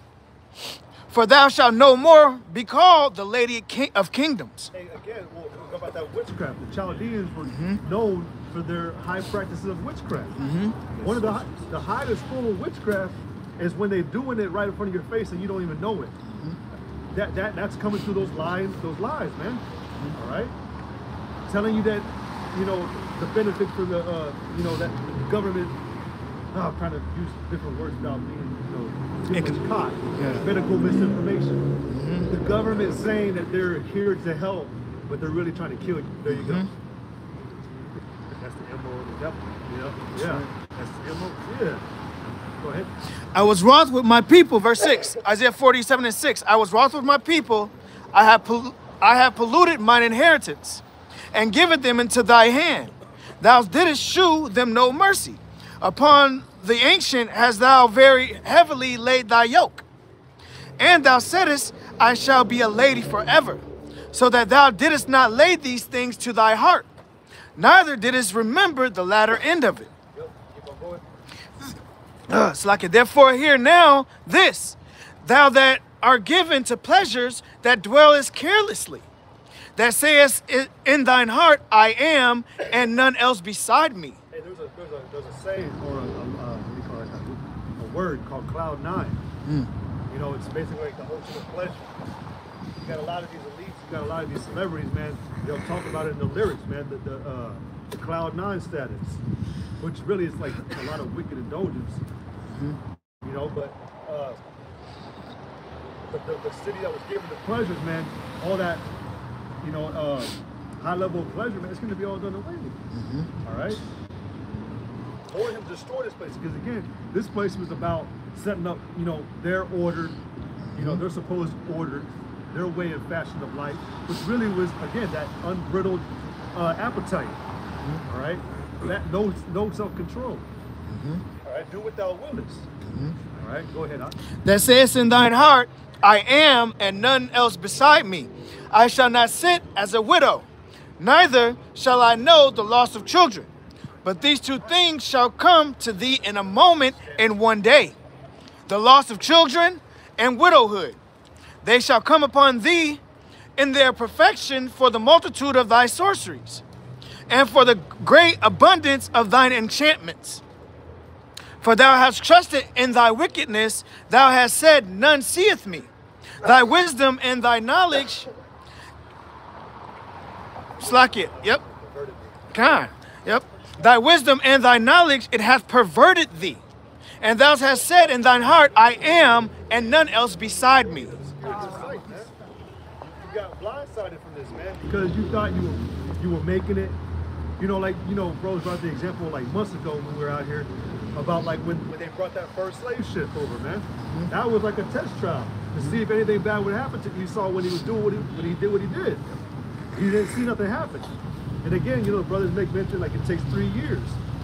For thou shalt no more be called the Lady of Kingdoms. Hey, again, we'll go about that witchcraft. The Chaldeans were known for their high practices of witchcraft. One of the highest form of witchcraft is when they're doing it right in front of your face and you don't even know it. That's coming through those lies, man. All right, telling you that, you know, the benefit for the that government. I'm trying to use different words without being, too much caught. Medical misinformation. The government saying that they're here to help, but they're really trying to kill you. There you go. That's the MO of the devil. Yeah. That's the MO. Yeah. Go ahead. I was wroth with my people, verse 6, Isaiah 47:6. I was wroth with my people. I have polluted mine inheritance and given them into thy hand. Thou didst shew them no mercy. Upon the ancient hast thou very heavily laid thy yoke. And thou saidest, I shall be a lady forever, so that thou didst not lay these things to thy heart, neither didst remember the latter end of it. Therefore hear now this, thou that art given to pleasures, that dwellest carelessly, that sayest in thine heart, I am, and none else beside me. Hey, there's a saying, or a word called cloud nine. You know, it's basically like the ultimate pleasure. You got a lot of these elites, you got a lot of these celebrities, man. They'll talk about it in the lyrics, man. The cloud nine status, which really is like a lot of wicked indulgence. You know, but the city that was given the pleasures, man, all that, you know, high level of pleasure, man, it's going to be all done away with. All right? Or him destroy this place, because again, this place was about setting up, you know, their order, you know, their supposed order, their way and fashion of life, which really was, again, that unbridled appetite. All right? That no self-control. All right? Do what thou willest. All right, go ahead. That says in thine heart, I am, and none else beside me. I shall not sit as a widow, neither shall I know the loss of children. But these two things shall come to thee in a moment, in one day: the loss of children and widowhood. They shall come upon thee in their perfection for the multitude of thy sorceries, and for the great abundance of thine enchantments. For thou hast trusted in thy wickedness, thou hast said, none seeth me. Thy wisdom and thy knowledge, slack it, yep, kind, yep. Thy wisdom and thy knowledge, it hath perverted thee. And thou hast said in thine heart, I am, and none else beside me. You got blindsided from this, man, because you thought you were making it. You know, like, you know, bros brought the example like months ago when we were out here about like when they brought that first slave ship over, man. That was like a test trial to see if anything bad would happen to Esau when he was doing when he did what he did. He didn't see nothing happen. And again, you know, the brothers make mention like it takes 3 years.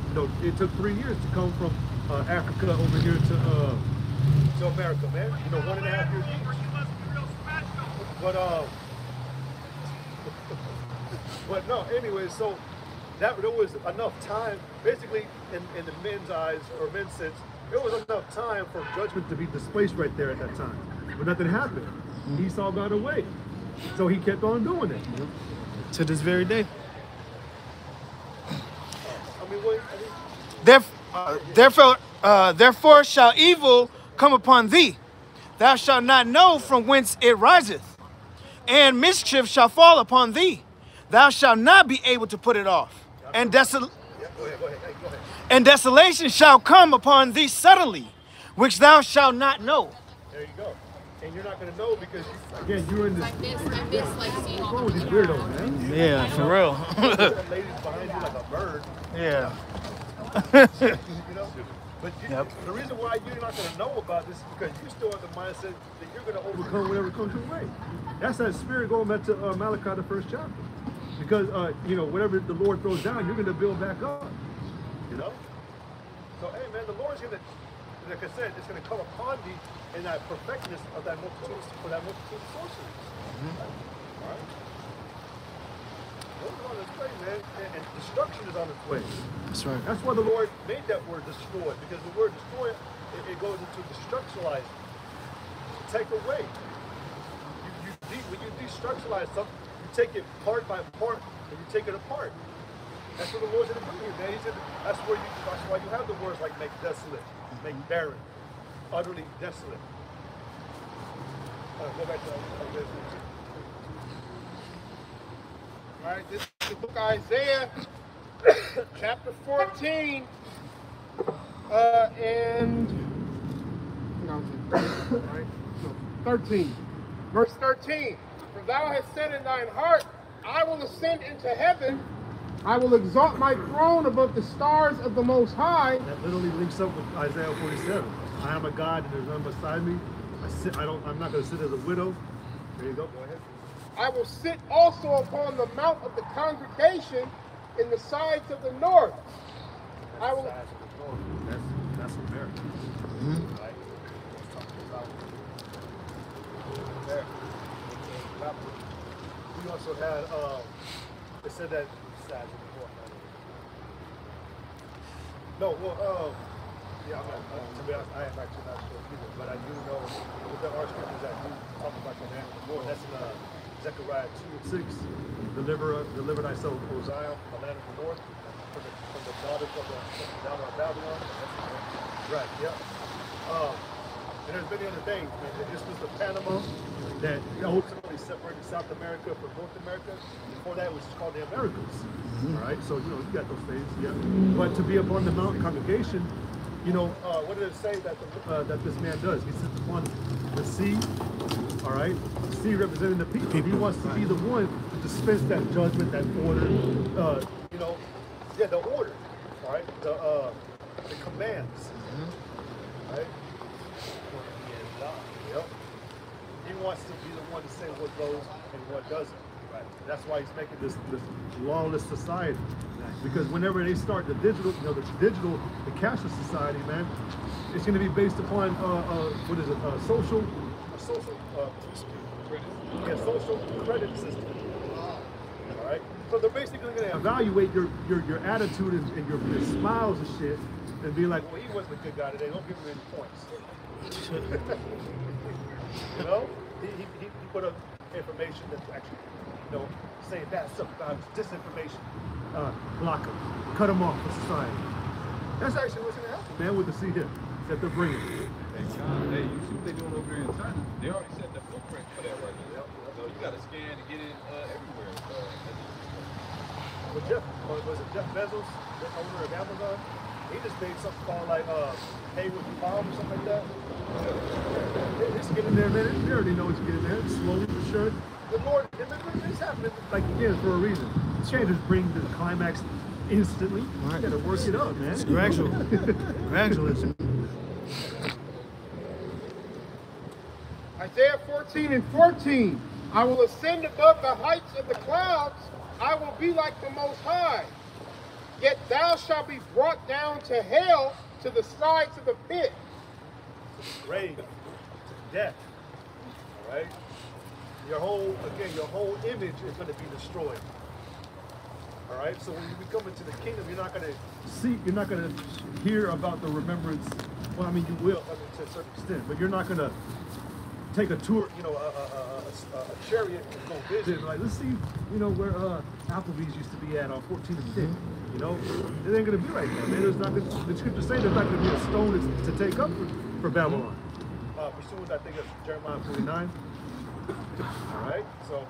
You know, it took 3 years to come from Africa over here to America, man. You know, 1.5 years each. But no, anyway, so that there was enough time, basically in the men's eyes or men's sense, there was enough time for judgment to be displaced right there at that time. But nothing happened. Esau got away. So he kept on doing it. To this very day. I mean, Therefore shall evil come upon thee. Thou shalt not know from whence it riseth. And mischief shall fall upon thee. Thou shalt not be able to put it off. And and desolation shall come upon thee suddenly, which thou shalt not know. There you go. And you're not going to know because, again, you're in this. I miss like seeing all What's wrong with these weirdos, man? Yeah, for real. That lady's behind you like a bird. Yeah. You know? But the reason why you're not going to know about this is because you still have the mindset that you're going to overcome whatever comes your way. That's that spirit going back to Malachi, the 1st chapter. Because, you know, whatever the Lord throws down, you're going to build back up. You know? So, hey, man, the Lord's going to, like I said, it's going to come upon thee in that perfectness of that multitude, for that multitude of sorceries. All right? Lord's on its way, man, and destruction is on its way. That's right. That's why the Lord made that word destroy, because the word destroy, it goes into destructualize, to take away. When you destructualize something, you take it part by part, and you take it apart. That's what the Lord's going to do here, man. That's why you have the words like make desolate, make barren, utterly desolate. Go back to that. All right, this is the book of Isaiah, chapter 14, and right? No, 13. Verse 13. For thou hast said in thine heart, I will ascend into heaven, I will exalt my throne above the stars of the Most High. That literally links up with Isaiah 47. I am a God and there's none beside me. I'm not going to sit as a widow. There you go. Go ahead. I will sit also upon the mount of the congregation in the sides of the north. I will. That's America. Right? Let's talk about America. We also had. They said that. No, well, yeah, to be honest, I am actually not sure either, but I do know that there are scriptures that do talk about the land of the Lord. That's in Zechariah 2:6. Deliver thyself, O Zion, the land of the north, from the daughters of the daughter of Babylon. Right, yeah. And there's many other things. This was the Panama that ultimately separated South America from North America. Before that, it was called the Americas. All right, so you got those things, yeah. But to be upon the mountain congregation, what did it say that that this man does? He sits upon the sea. All right, the sea representing the people. He wants to be the one to dispense that judgment, that order. The order. All right, the commands. Right. Yep. He wants to be the one to say what goes and what doesn't. Right. That's why he's making this lawless society. Because whenever they start the cashless society, man, It's going to be based upon what is it? Social credit system. All right. So they're basically going to evaluate your attitude and your smiles and shit, and be like, well, he wasn't a good guy today. Don't give him any points. You know, he put up information that's actually, you know, saying bad stuff about disinformation. Block him, cut him off from society. That's actually what's going to happen, man, with the CHIP that they're bringing. Hey, John, hey, you see what they're doing over there in China? They already set the blueprint for that right now. So you got to scan to get in everywhere. With Jeff, was it Jeff Bezos, the owner of Amazon? He just made something called like pay with the palm or something like that. It's getting there, man. We already know it's getting there, slowly but sure. The Lord, it's happening like again for a reason. Changes bring the climax instantly. Right. You gotta work it up, man. It's gradual. Gradualism. Isaiah 14:14. I will ascend above the heights of the clouds. I will be like the Most High. Yet thou shalt be brought down to hell, to the sides of the pit. Grave, to death. All right. Your whole image is going to be destroyed. All right. So when you come into the kingdom, you're not going to hear about the remembrance. Well, I mean, you will, I mean, to a certain extent, but you're not going to take a tour, you know, a chariot and go visit. Like, let's see, you know, where Applebee's used to be at on 14 and 10. You know, it ain't going to be like that, man. There's not gonna, the scriptures say there's not going to be a stone to take up for Babylon. Pursuant, I think, of Jeremiah 49. All right, so.